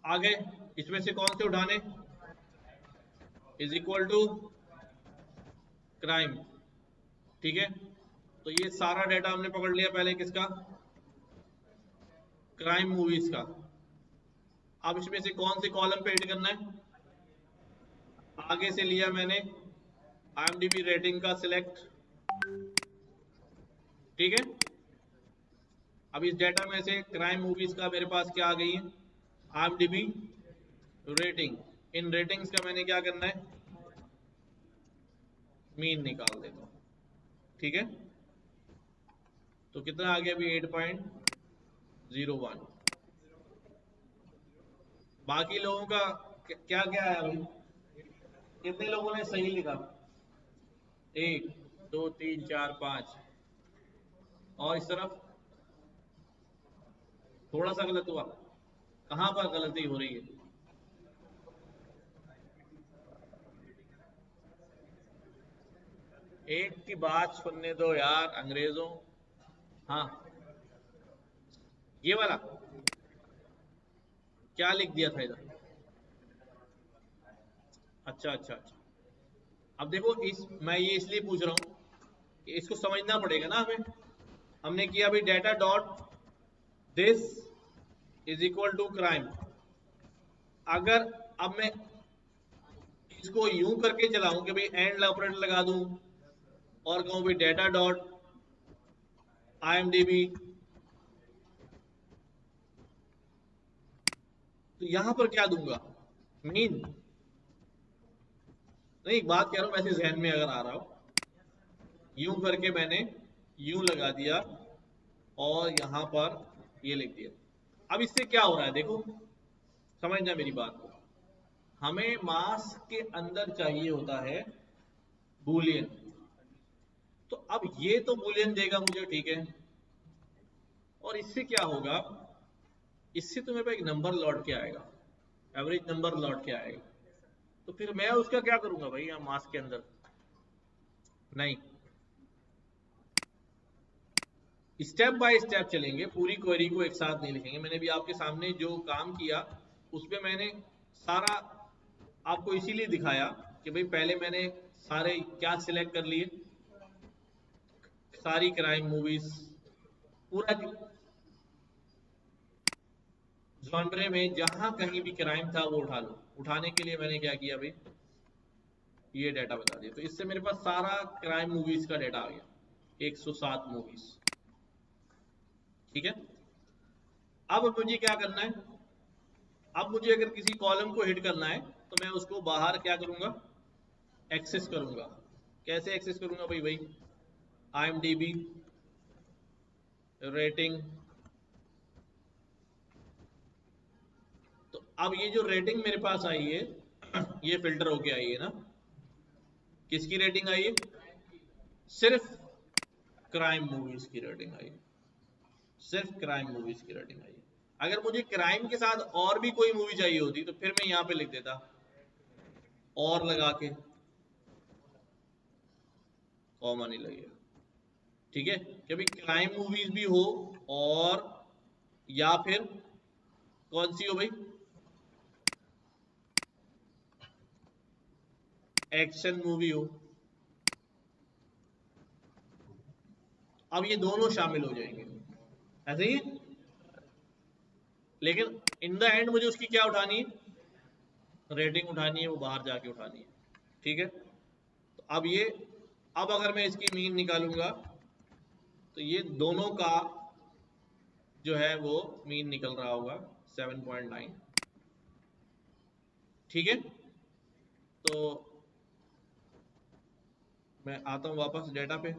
आ गए, इसमें से कौन से उठाने? Is equal to crime. ठीक है, तो ये सारा डेटा हमने पकड़ लिया पहले, किसका? क्राइम मूवीज का। अब इसमें से कौन से कॉलम पे हिट करना है? आगे से लिया मैंने IMDb रेटिंग का सिलेक्ट। ठीक है, अब इस डेटा में से क्राइम मूवीज का मेरे पास क्या आ गई है? IMDb rating. इन रेटिंग्स का मैंने क्या करना है? मीन निकाल देता हूं। ठीक है, तो कितना आ गया अभी? 8.01। बाकी लोगों का क्या क्या आया भाई? कितने लोगों ने सही लिखा? 1 2 3 4 5। और इस तरफ थोड़ा सा गलत हुआ। कहां पर गलती हो रही है? एक की बात सुनने दो यार अंग्रेजों। हाँ, ये वाला क्या लिख दिया था इधर? अच्छा अच्छा अच्छा। अब देखो, मैं ये इसलिए पूछ रहा हूं कि इसको समझना पड़ेगा ना हमें। हमने किया अभी data dot this is equal to crime. अगर अब मैं इसको यूं करके चलाऊं कि भाई एंड ऑपरेटर लगा दूं और कहूं भाई डेटा डॉट IMDb, तो यहां पर क्या दूंगा? मीन? नहीं, एक बात कह रहा हूं वैसे जहन में अगर आ रहा हो, यूं करके मैंने यूं लगा दिया और यहां पर ये लिख दिया। अब इससे क्या हो रहा है देखो, समझना मेरी बात को। हमें मास्क के अंदर चाहिए होता है बूलियन। तो अब ये तो बूलियन देगा मुझे, ठीक है, और इससे क्या होगा? इससे तो मेरे पास एक नंबर लौट के आएगा, एवरेज नंबर लौट के आएगा। तो फिर मैं उसका क्या करूंगा भाई यहाँ मास्क के अंदर? नहीं, स्टेप बाय स्टेप चलेंगे, पूरी क्वेरी को एक साथ नहीं लिखेंगे। मैंने भी आपके सामने जो काम किया उसमें मैंने सारा आपको इसीलिए दिखाया कि भाई पहले मैंने सारे क्या सिलेक्ट कर लिए, सारी क्राइम मूवीज, पूरा जॉनरे में जहां कहीं भी क्राइम था वो उठा लो। उठाने के लिए मैंने क्या किया भाई, ये डाटा बता दिया। तो इससे मेरे पास सारा क्राइम मूवीज का डाटा आ गया, 107 मूवीज। ठीक है, अब मुझे क्या करना है? अब मुझे अगर किसी कॉलम को हिट करना है तो मैं उसको बाहर क्या करूंगा? एक्सेस करूंगा। कैसे एक्सेस करूंगा भाई? भाई IMDb रेटिंग। तो अब ये जो रेटिंग मेरे पास आई है ये फिल्टर होके आई है ना। किसकी रेटिंग आई है? सिर्फ क्राइम मूवीज की रेटिंग आई है, सिर्फ क्राइम मूवीज की रेटिंग आई है। अगर मुझे क्राइम के साथ और भी कोई मूवी चाहिए होती तो फिर मैं यहां पे लिख देता और लगा के, कॉमा नहीं लगेगा। ठीक है, कभी क्राइम मूवीज भी हो और या फिर कौन सी हो भाई? एक्शन मूवी हो। अब ये दोनों शामिल हो जाएंगे ऐसे ही। लेकिन इन द एंड मुझे उसकी क्या उठानी है? रेटिंग उठानी है, वो बाहर जाके उठानी है। ठीक है, तो अब ये, अब अगर मैं इसकी मीन निकालूंगा तो ये दोनों का जो है वो मीन निकल रहा होगा 7.9। ठीक है, तो मैं आता हूं वापस डेटा पे।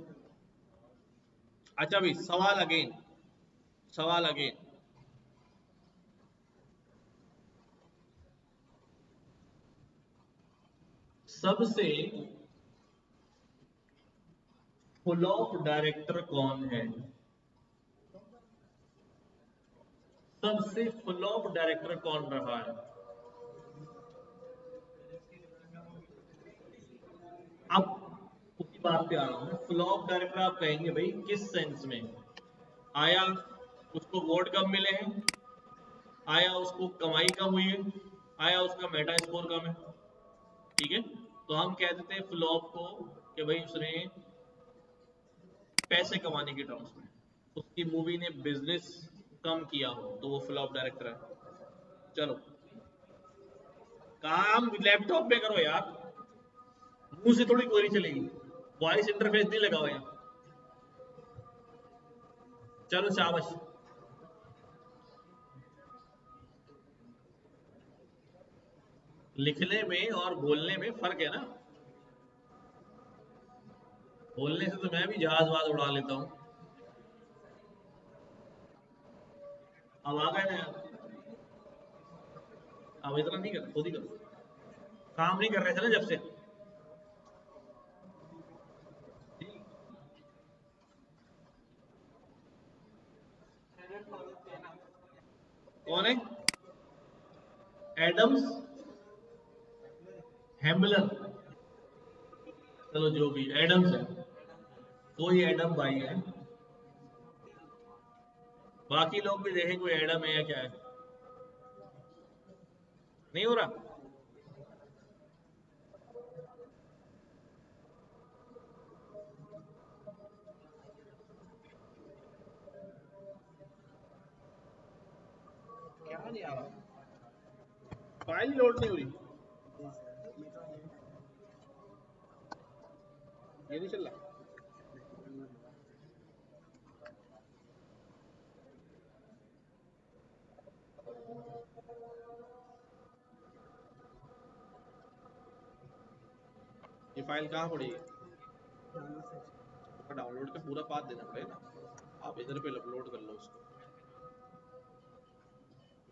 अच्छा भाई, सवाल अगेन, सवाल अगेन। सबसे फ्लॉप डायरेक्टर कौन है? सबसे फ्लॉप डायरेक्टर कौन रहा है? अब उसी बात पे आ रहा हूं मैं। फ्लॉप डायरेक्टर आप कहेंगे भाई किस सेंस में? आया उसको वोट कम मिले हैं, आया उसको कमाई कम हुई है, आया उसका मेटा स्कोर कम है, ठीक है? तो हम कह देते हैं फ्लॉप को कि भाई उसने पैसे कमाने के टर्म्स में उसकी मूवी ने बिजनेस कम किया हो तो वो फ्लॉप डायरेक्टर है। चलो काम लैपटॉप पे करो यार, मुंह से थोड़ी क्वेरी चलेगी, वॉइस इंटरफेस नहीं लगा हुआ यहाँ। चलो शाबाश। लिखने में और बोलने में फर्क है ना। बोलने से तो मैं भी जहाज वाज उड़ा लेता हूँ। अब आ गए ना यार, अब इतना नहीं कर, खुद ही करो। काम नहीं कर रहे थे ना जब से। कौन है? एडम्स हैम्बलर, चलो जो भी एडम्स है, कोई एडम भाई है। बाकी लोग भी देखें कोई एडम है या क्या है। नहीं हो रहा। क्या नहीं आ रहा? फाइल लोड नहीं हो रही, ये नहीं चल रहा। ये फाइल कहाँ पड़ी है? तो डाउनलोड का पूरा पाथ देना पड़ेगा ना, आप इधर पे अपलोड कर लो उसको।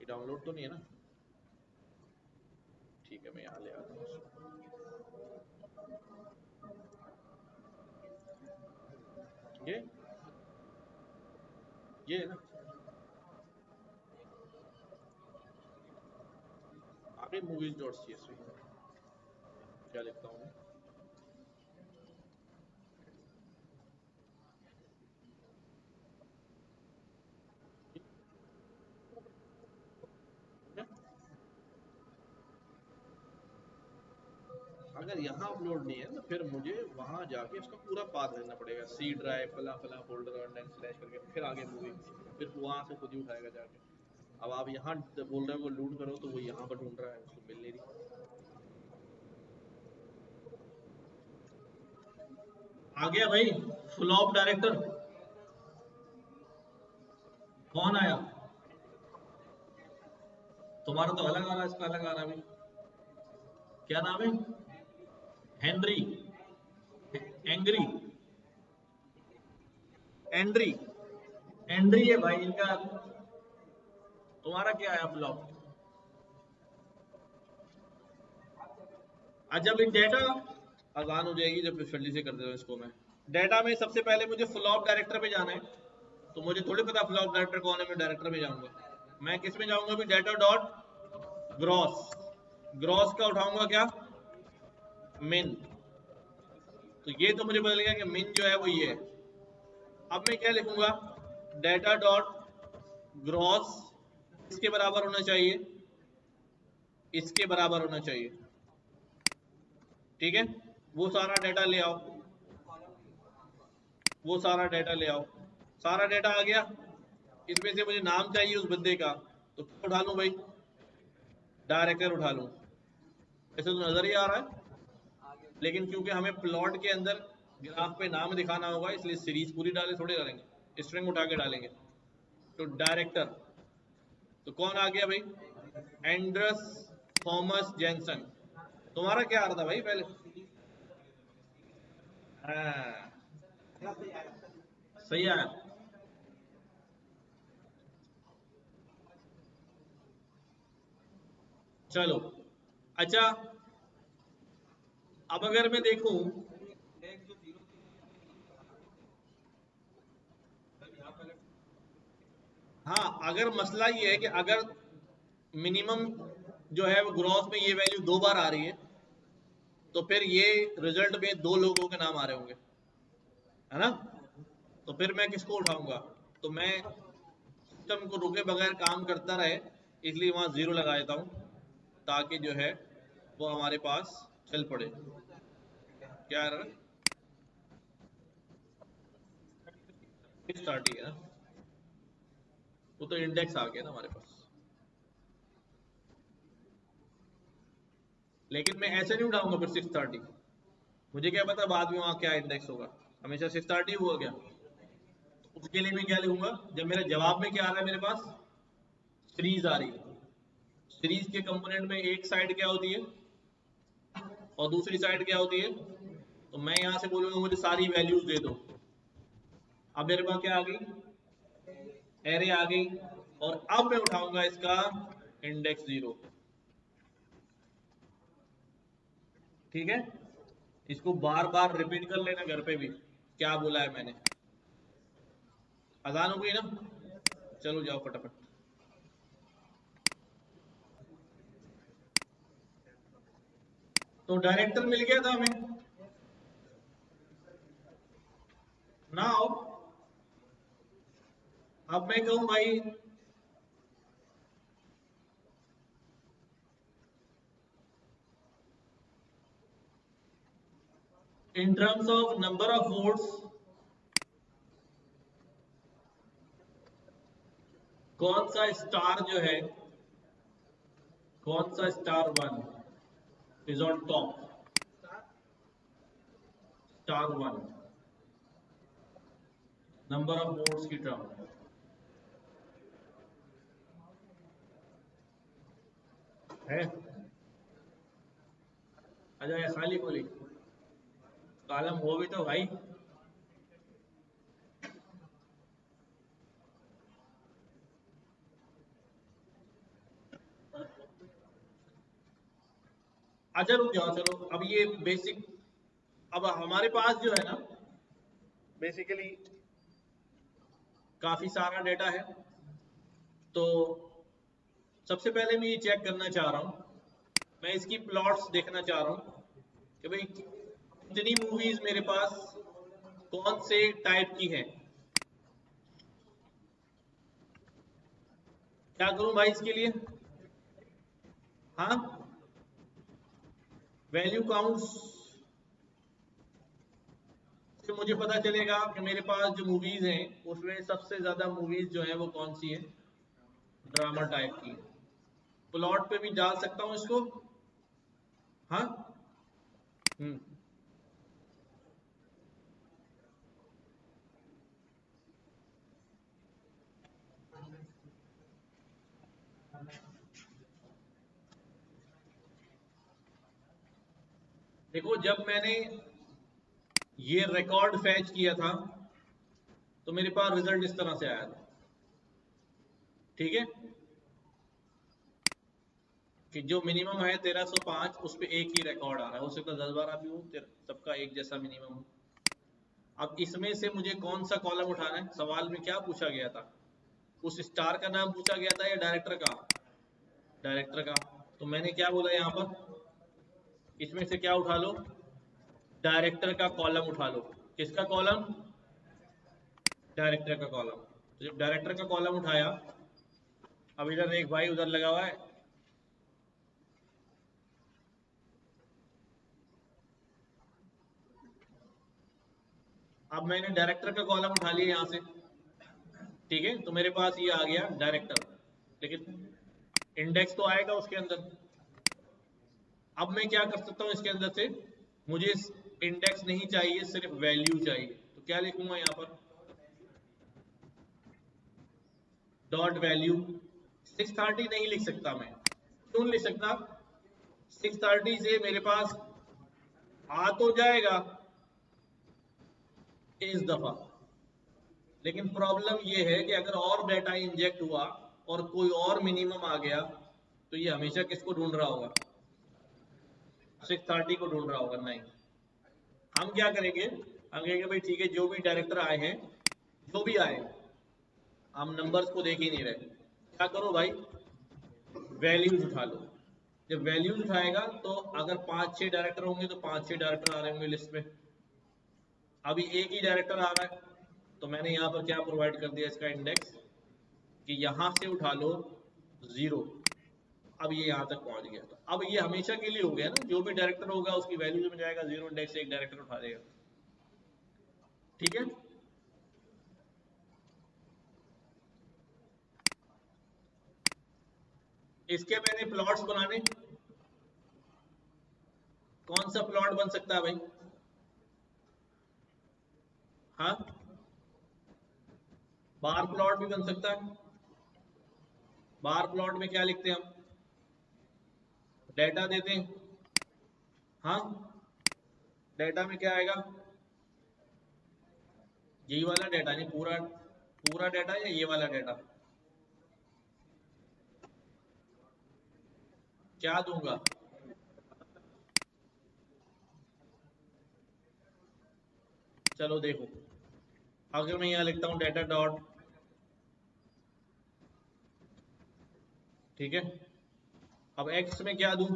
ये डाउनलोड तो नहीं है ना? ठीक है मैं यहाँ ले आता हूँ उसको। ये ये है ना? आगे movies dot C S V क्या लिखता हूँ मैं? अगर यहाँ अपलोड नहीं है तो फिर मुझे वहां जाके इसका पूरा पाथ देना पड़ेगा, सी ड्राइव फला फला फोल्डर और देन स्लैश करके फिर आगे मूवी, फिर वहां से खुद ही उठाएगा जाके। अब आप यहाँ बोल रहे हो वो लूट करो तो वो यहाँ पर ढूंढ रहा है, उसको मिल नहीं रही। आ गया भाई फ्लॉप डायरेक्टर। कौन आया? तुम्हारा तो अलग आ रहा है, इसका अलग आ रहा है भाई। क्या नाम है? हेनरी, एंग्री, एंड्री, एंड्री है भाई इनका। तुम्हारा क्या आया फ्लॉप? अच्छा भाई डेटा आसान हो जाएगी जब जल्दी से कर दे रहा हूँ इसको मैं। डेटा में सबसे पहले मुझे फ्लॉप डायरेक्टर पे जाना है, तो मुझे थोड़ी पता फ्लॉप डायरेक्टर कौन है, मैं डायरेक्टर में जाऊंगा। मैं किस में जाऊंगा अभी? डेटा डॉट ग्रॉस, ग्रॉस का उठाऊंगा क्या? मिन। तो ये तो मुझे पता लगा कि मिन जो है वो ये है। अब मैं क्या लिखूंगा? डेटा डॉट ग्रॉस इसके बराबर होना चाहिए, इसके बराबर होना चाहिए, ठीक है? वो सारा डाटा ले आओ, वो सारा डाटा ले आओ। सारा डाटा आ गया, इसमें से मुझे नाम चाहिए उस बंदे का, तो क्या उठा लूं भाई? डायरेक्टर उठा लूं। ऐसे तो नजर ही आ रहा है, लेकिन क्योंकि हमें प्लॉट के अंदर ग्राफ पे नाम दिखाना होगा इसलिए सीरीज पूरी डाले थोड़ी डालेंगे, स्ट्रिंग उठा के डालेंगे। तो डायरेक्टर, तो कौन आ गया भाई? एंड्रस थॉमस जेनसन। तुम्हारा क्या आ रहा था भाई पहले? हाँ सही आया। चलो अच्छा, अब अगर मैं देखूं, हाँ अगर मसला ये है कि अगर मिनिमम जो है वो ग्रॉस में ये वैल्यू 2 बार आ रही है, तो फिर ये रिजल्ट में 2 लोगों के नाम आ रहे होंगे, है ना? तो फिर मैं किसको उठाऊंगा? तो मैं सिस्टम को रुके बगैर काम करता रहे, इसलिए वहां 0 लगा देता हूं, ताकि जो है वो हमारे पास चल पड़े। क्या है? 630 है ना, वो तो इंडेक्स आ गया ना हमारे पास। लेकिन मैं ऐसे नहीं उठाऊंगा फिर 630, मुझे क्या पता बाद में वहां क्या इंडेक्स होगा, हमेशा 630 हुआ क्या। तो उसके लिए मैं क्या लिखूंगा, जब मेरे जवाब में क्या आ रहा है, मेरे पास सीरीज आ रही है, सीरीज के कंपोनेंट में एक साइड क्या होती है और दूसरी साइड क्या होती है, तो मैं यहां से बोलूंगा मुझे सारी वैल्यूज दे दो। अब मेरे पास क्या आ गई, एरे आ गई, और अब मैं उठाऊंगा इसका इंडेक्स 0। ठीक है, इसको बार बार रिपीट कर लेना घर पे भी, क्या बोला है मैंने। अजान हो गई ना, चलो जाओ फटाफट। तो डायरेक्टर मिल गया था हमें, नाउ अब मैं कहूं भाई in terms of number of votes कौन सा स्टार जो है, कौन सा star 1 is on top, star 1 number of votes की टर्म है। अच्छा ये खाली बोली कॉलम हो भी तो भाई। अच्छा रुक जाओ, चलो अब ये बेसिक, अब हमारे पास जो है ना बेसिकली काफी सारा डेटा है, तो सबसे पहले मैं ये चेक करना चाह रहा हूँ, मैं इसकी प्लॉट्स देखना चाह रहा हूँ कि भाई कितनी मूवीज मेरे पास कौन से टाइप की हैं। क्या करूं भाई इसके लिए, हाँ वैल्यू काउंट्स से मुझे पता चलेगा कि मेरे पास जो मूवीज हैं उसमें सबसे ज्यादा मूवीज जो है वो कौन सी है, ड्रामा टाइप की। प्लॉट पे भी डाल सकता हूँ इसको, हाँ। हम्म, देखो जब मैंने ये रिकॉर्ड फैच किया था तो मेरे पास रिजल्ट इस तरह से आया था। ठीक है, कि जो मिनिमम है 1305 उस पर एक ही रिकॉर्ड आ रहा है, हो सकता 10 बार भी हो, सबका एक जैसा मिनिमम हो। अब इसमें से मुझे कौन सा कॉलम उठाना है, सवाल में क्या पूछा गया था, उस स्टार का नाम पूछा गया था या डायरेक्टर का, डायरेक्टर का। तो मैंने क्या बोला यहाँ पर, इसमें से क्या उठा लो, डायरेक्टर का कॉलम उठा लो। किसका कॉलम, डायरेक्टर का कॉलम। तो जब डायरेक्टर का कॉलम उठाया, अब इधर एक भाई उधर लगा हुआ है, अब मैंने डायरेक्टर का कॉलम उठा लिया यहाँ से। ठीक है, तो मेरे पास ये आ गया डायरेक्टर, लेकिन इंडेक्स तो आएगा उसके अंदर। अब मैं क्या कर सकता हूँ इसके अंदर से, मुझे इंडेक्स नहीं चाहिए, सिर्फ वैल्यू चाहिए, तो क्या लिखूंगा यहाँ पर, डॉट वैल्यू। 630 नहीं लिख सकता मैं, क्यों नहीं लिख सकता, 630 से मेरे पास आ तो जाएगा इस दफा, लेकिन प्रॉब्लम ये है कि अगर और डाटा इंजेक्ट हुआ और कोई और मिनिमम आ गया, तो ये हमेशा किसको ढूंढ रहा होगा, 630 को ढूंढ रहा होगा, नहीं। हम क्या करेंगे, हम कहेंगे भाई ठीक है, जो भी डायरेक्टर आए हैं, जो भी आए, हम नंबर्स को देख ही नहीं रहे, क्या करो भाई, वैल्यूज उठा लो। जब वैल्यूज उठाएगा तो अगर 5-6 डायरेक्टर होंगे तो 5-6 डायरेक्टर आ रहे होंगे लिस्ट में। अभी एक ही डायरेक्टर आ रहा है, तो मैंने यहाँ पर क्या प्रोवाइड कर दिया इसका इंडेक्स, कि यहाँ से उठा लो 0। अब ये यहाँ तक पहुंच गया, तो अब ये हमेशा के लिए हो गया ना, जो भी डायरेक्टर होगा उसकी वैल्यूज में जाएगा 0, इंडेक्स से एक डायरेक्टर उठा देगा। ठीक है, इसके मैंने प्लॉट्स बनाने, कौन सा प्लॉट बन सकता है भाई? हाँ, बार प्लॉट भी बन सकता है। बार प्लॉट में क्या लिखते हैं हम, डेटा देते हैं। हाँ, डेटा में क्या आएगा, यही वाला डेटा, नहीं पूरा पूरा डेटा या ये वाला डेटा? क्या दूंगा, चलो देखो, अगर मैं यहाँ लिखता हूँ डेटा डॉट, ठीक है, अब एक्स में क्या दूं,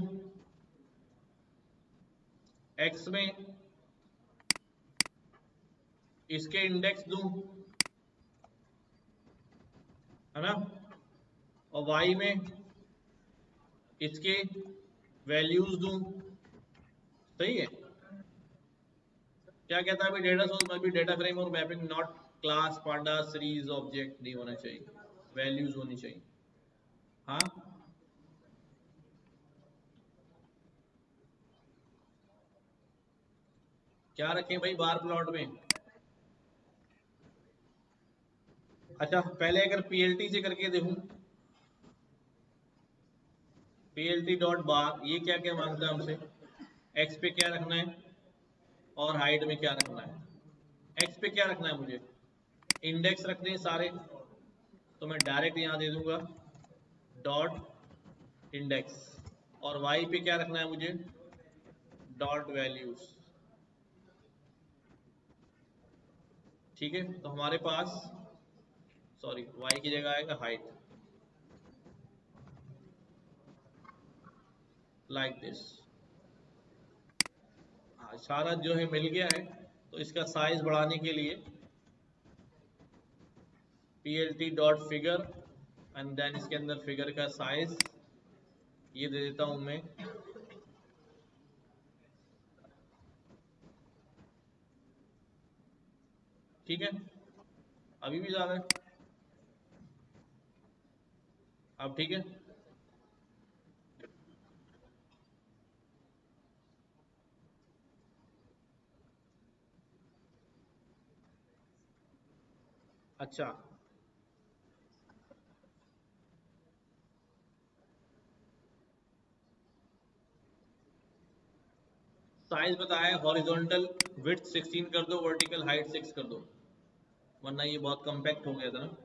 एक्स में इसके इंडेक्स दूं, है ना, और वाई में इसके वैल्यूज दूं। सही है, क्या कहता है अभी, data source must be data frame और mapping, not class panda series object, नहीं होना चाहिए, वैल्यूज होनी चाहिए। हाँ, क्या रखें भाई बार प्लॉट में? अच्छा, पहले अगर पीएलटी से करके देखूं, पीएलटी डॉट बार, ये क्या क्या मांगता है हमसे, एक्स पे क्या रखना है और हाइट में क्या रखना है। एक्स पे क्या रखना है मुझे, इंडेक्स रखने हैं सारे, तो मैं डायरेक्ट यहां दे दूंगा डॉट इंडेक्स, और वाई पे क्या रखना है मुझे, डॉट वैल्यूज। ठीक है, तो हमारे पास, सॉरी, वाई की जगह आएगा हाइट, लाइक दिस। हाँ, सारा जो है मिल गया है, तो इसका साइज बढ़ाने के लिए plt dot figure, and then इसके अंदर फिगर का साइज ये दे देता हूं मैं, ठीक है, अभी भी ज्यादा है, अब ठीक है। अच्छा, साइज बताया, हॉरिजॉन्टल विड्थ 16 कर दो, वर्टिकल हाइट 6 कर दो, वरना ये बहुत कम्पैक्ट हो गया था ना।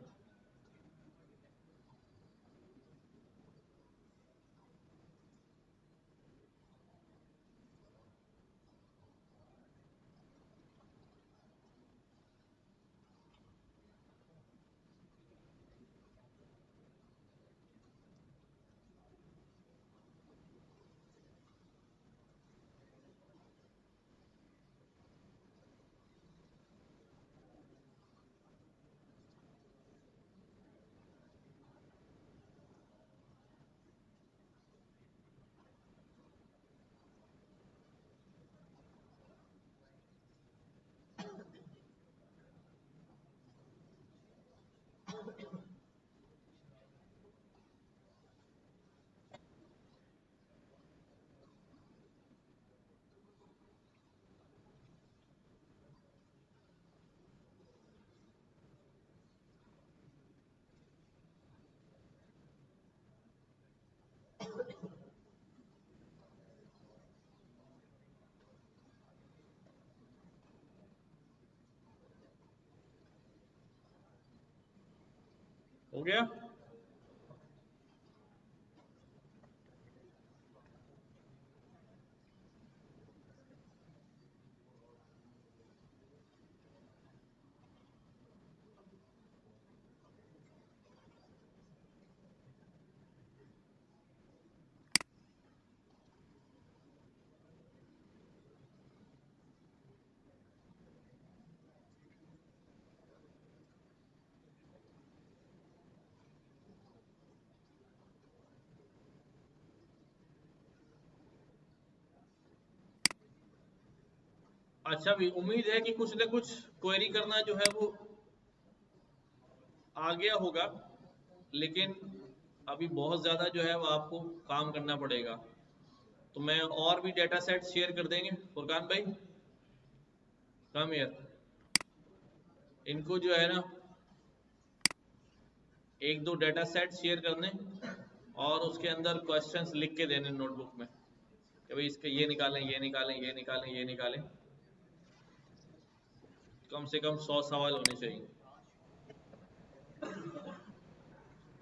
हो गया, अच्छा भी उम्मीद है कि कुछ ना कुछ क्वेरी करना जो है वो आ गया होगा, लेकिन अभी बहुत ज़्यादा जो है वो आपको काम करना पड़ेगा। तो मैं और भी डेटा सेट शेयर कर देंगे। फुरकान भाई कम यार, इनको जो है ना एक दो डेटा सेट शेयर करने और उसके अंदर क्वेश्चंस लिख के देने नोटबुक में कि भाई इसके ये निकालें, ये निकालें, ये निकालें, ये निकालें। कम से कम 100 सवाल होने चाहिए।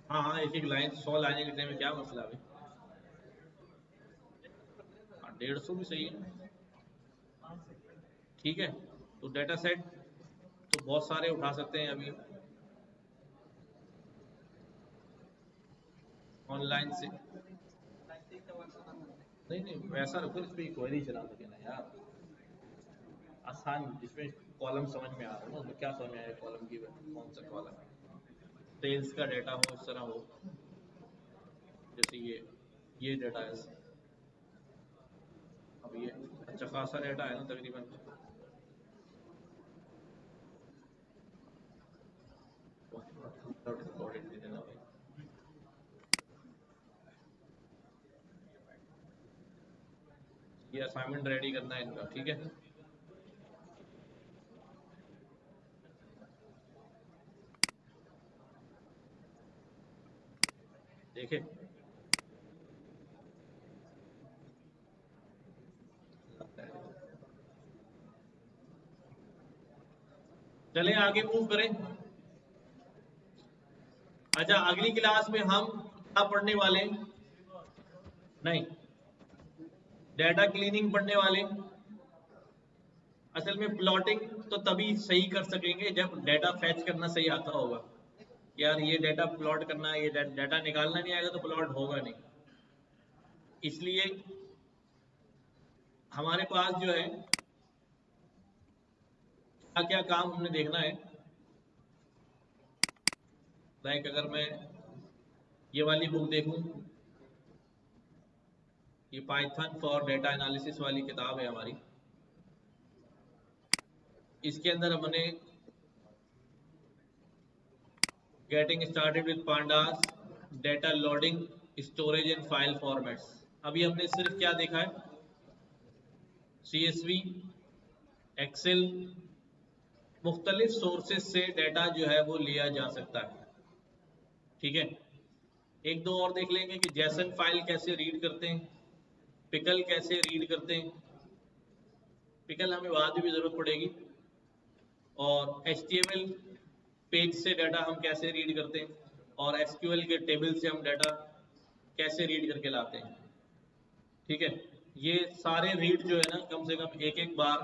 हाँ हाँ, एक एक लाइन 100 लाइनें लिखने में क्या मसला है? 150 भी सही है। ठीक है, तो डेटा सेट तो बहुत सारे उठा सकते हैं अभी ऑनलाइन से। नहीं नहीं, वैसा रखो इसमें क्वेरी चला सके ना यार, आसान, जिसमें कॉलम समझ में आ रहा है ना, उसमें क्या समझ में आया कॉलम की, कौन सा कॉलम है, सेल्स का डेटा हो, इस तरह हो, जैसे ये डेटा है। अब ये अच्छा खासा डेटा है ना तकरीबन। भी देना भाई। ये असाइनमेंट रेडी करना है इनका, ठीक है। देखे चले आगे मूव करें। अच्छा, अगली क्लास में हम क्या पढ़ने वाले हैं? नहीं, डेटा क्लीनिंग पढ़ने वाले। असल में प्लॉटिंग तो तभी सही कर सकेंगे जब डेटा फैच करना सही आता होगा। यार ये डेटा प्लॉट करना, ये डेटा निकालना नहीं आएगा तो प्लॉट होगा नहीं। इसलिए हमारे पास जो है क्या क्या काम हमने देखना है। लाइक अगर मैं ये वाली बुक देखूं, ये पाइथन फॉर डेटा एनालिसिस वाली किताब है हमारी। इसके अंदर हमने getting started with pandas, data loading, storage and file formats. अभी हमने सिर्फ क्या देखा है? CSV, एक्सेल, मुख्तलिफ सोर्सेज से डेटा जो है वो लिया जा सकता है। ठीक है, एक दो और देख लेंगे कि जैसन फाइल कैसे रीड करते हैं, पिकल कैसे रीड करते हैं। पिकल हमें बाद में भी जरूरत पड़ेगी। और HTML पेज से डाटा हम कैसे रीड करते हैं, और SQL के टेबल से हम डाटा कैसे रीड करके लाते हैं। ठीक है, ये सारे रीड जो है ना, कम से कम एक एक बार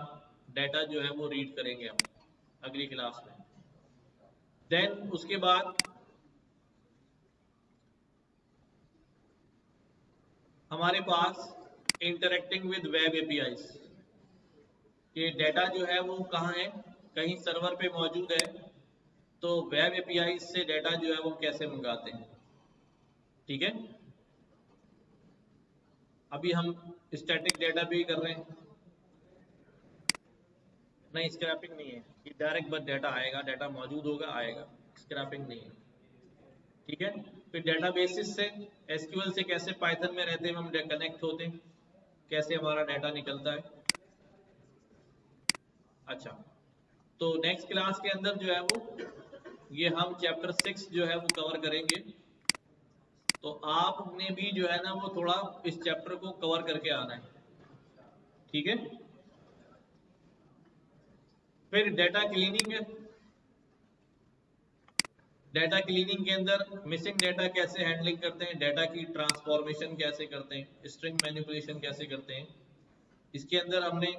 डाटा जो है वो रीड करेंगे हम अगली क्लास में। देन उसके बाद हमारे पास इंटरेक्टिंग विद वेब APIs। ये डाटा जो है वो कहाँ है? कहीं सर्वर पे मौजूद है, तो वेब API से डाटा जो है वो कैसे मंगाते हैं। ठीक है, अभी हम स्टैटिक डाटा भी कर रहे हैं। नहीं, स्क्रैपिंग नहीं है, ये डायरेक्ट बस डाटा आएगा, डाटा मौजूद होगा, आएगा, स्क्रैपिंग नहीं है। ठीक है, फिर डाटा बेसिस से SQL से कैसे पाइथन में रहते हैं हम कनेक्ट होते हैं, कैसे हमारा डाटा निकलता है। अच्छा, तो नेक्स्ट क्लास के अंदर जो है वो ये हम चैप्टर 6 जो है वो कवर करेंगे। तो आपने भी जो है ना वो थोड़ा इस चैप्टर को कवर करके आना है। ठीक है, फिर डाटा क्लीनिंग है। डाटा क्लीनिंग के अंदर मिसिंग डाटा कैसे हैंडलिंग करते हैं, डाटा की ट्रांसफॉर्मेशन कैसे करते हैं, स्ट्रिंग मैनिपुलेशन कैसे करते हैं। इसके अंदर हमने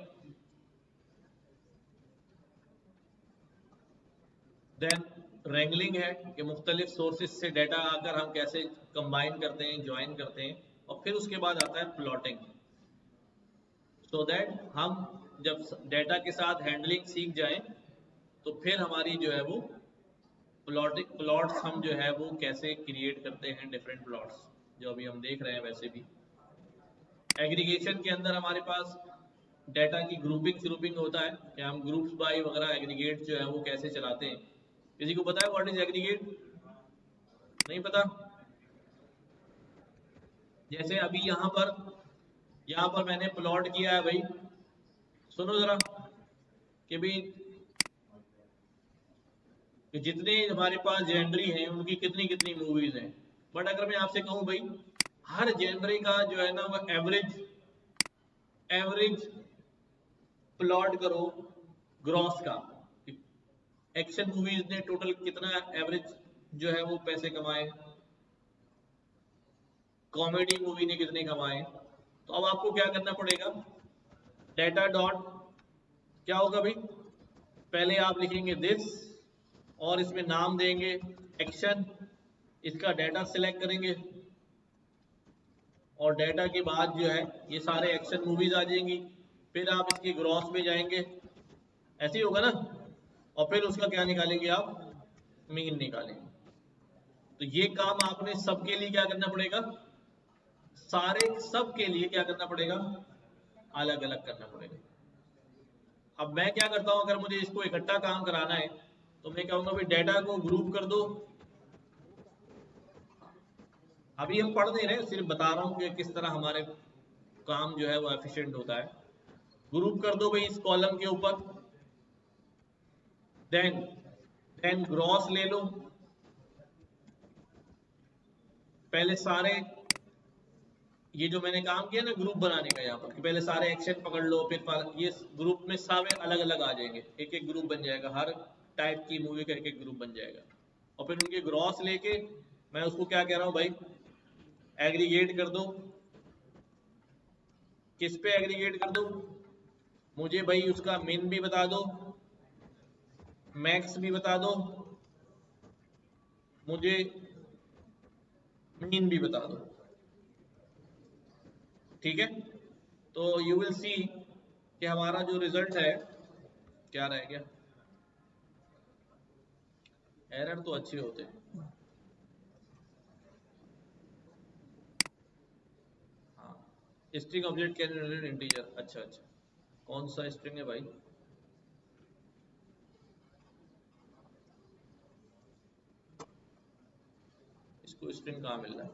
देन रैंगलिंग है कि मुख्तलिफ सोर्सेज से डाटा आकर हम कैसे कंबाइन करते हैं, ज्वाइन करते हैं। और फिर उसके बाद आता है प्लॉटिंग, सो दैट हम जब डाटा के साथ हैंडलिंग सीख जाएं तो फिर हमारी जो है वो प्लॉट्स हम जो है वो कैसे क्रिएट करते हैं, डिफरेंट प्लॉट्स जो अभी हम देख रहे हैं। वैसे भी एग्रीगेशन के अंदर हमारे पास डाटा की ग्रुपिंग होता है कि हम ग्रुप्स बाय वगैरह एग्रीगेट जो है वो कैसे चलाते हैं। किसी को पता है व्हाट इज एग्रीगेट? नहीं पता? जैसे अभी यहाँ पर मैंने प्लॉट किया है भाई, सुनो जरा कि भाई कि जितने हमारे पास जेनरी हैं उनकी कितनी कितनी मूवीज हैं। बट अगर मैं आपसे कहूँ भाई हर जेनरी का जो है ना वो एवरेज प्लॉट करो ग्रॉस का, एक्शन मूवीज ने टोटल कितना एवरेज जो है वो पैसे कमाए, कॉमेडी मूवी ने कितने कमाए। तो अब आपको क्या करना पड़ेगा, डेटा डॉट क्या होगा भाई, पहले आप लिखेंगे दिस और इसमें नाम देंगे एक्शन, इसका डाटा सिलेक्ट करेंगे और डाटा के बाद जो है ये सारे एक्शन मूवीज आ जाएंगी। फिर आप इसके ग्रॉस में जाएंगे, ऐसे ही होगा ना, और फिर उसका क्या निकालेंगे आप, मीन निकालेंगे। तो ये काम आपने सबके लिए क्या करना पड़ेगा, सारे सबके लिए क्या करना पड़ेगा, अलग अलग करना पड़ेगा। अब मैं क्या करता हूं, अगर मुझे इसको इकट्ठा काम कराना है तो मैं कहूंगा भाई डाटा को ग्रुप कर दो। अभी हम पढ़ नहीं रहे, सिर्फ बता रहा हूं कि किस तरह हमारे काम जो है वो एफिशिएंट होता है। ग्रुप कर दो भाई इस कॉलम के ऊपर, देन ग्रॉस ले लो, पहले सारे ये जो मैंने काम किया ना ग्रुप बनाने का यहाँ पर कि पहले सारे एक्शन पकड़ लो, फिर ये ग्रुप में सारे अलग अलग आ जाएंगे, एक एक ग्रुप बन जाएगा, हर टाइप की मूवी का एक एक ग्रुप बन जाएगा। और फिर उनके ग्रॉस लेके मैं उसको क्या कह रहा हूँ भाई, एग्रीगेट कर दो। किस पे एग्रीगेट कर दो, मुझे भाई उसका मिन भी बता दो, मैक्स भी बता दो, मुझे मीन भी बता दो। ठीक है, तो यू विल सी कि हमारा जो रिजल्ट है क्या रह गया। एरर तो अच्छे होते हैं। हाँ, string object can generate integer, अच्छा अच्छा, कौन सा स्ट्रिंग है भाई, इसको स्ट्रिंग कहाँ मिल रहा है,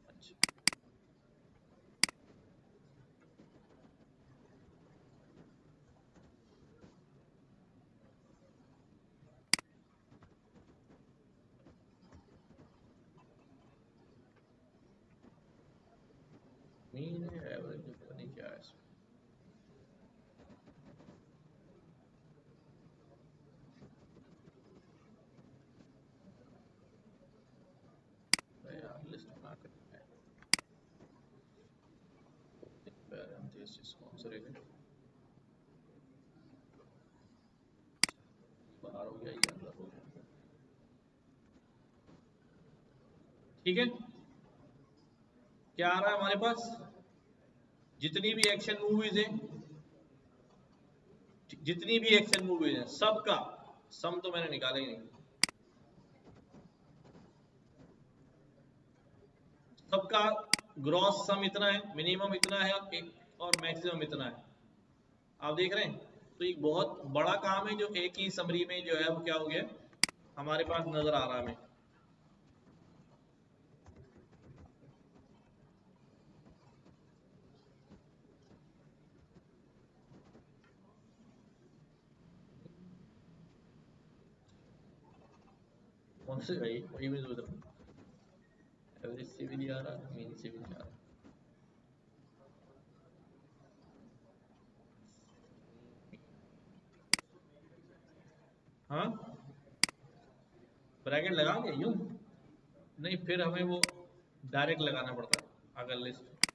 अच्छा मीन है एवरेज पता नहीं क्या है इसमें। अरे यार लिस्ट बना कर पैरेंथेसिस कौन सा रहेगा, बाहर हो गया ये अंदर हो गया। ठीक है, क्या आ रहा है हमारे पास, जितनी भी एक्शन मूवीज हैं, जितनी भी एक्शन मूवीज हैं सबका सम तो मैंने निकाला ही नहीं, सबका ग्रॉस सम इतना है, मिनिमम इतना है और मैक्सिमम इतना है। आप देख रहे हैं, तो एक बहुत बड़ा काम है जो एक ही समरी में जो है वो क्या हो गया हमारे पास नजर आ रहा है हमें। कौन से भाई, वही मैं सोच रहा हूँ, एवरेज से भी नहीं आ रहा, मीन से भी नहीं आ रहा। हाँ, ब्रैकेट लगा के यूं, नहीं फिर हमें वो डायरेक्ट लगाना पड़ता है अगर लिस्ट।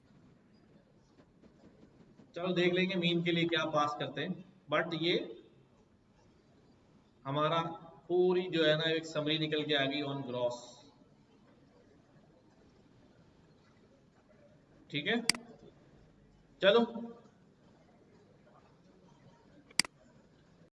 चलो देख लेंगे मीन के लिए क्या पास करते हैं, बट ये हमारा पूरी जो है ना एक समरी निकल के आ गई ऑन ग्रॉस। ठीक है, चलो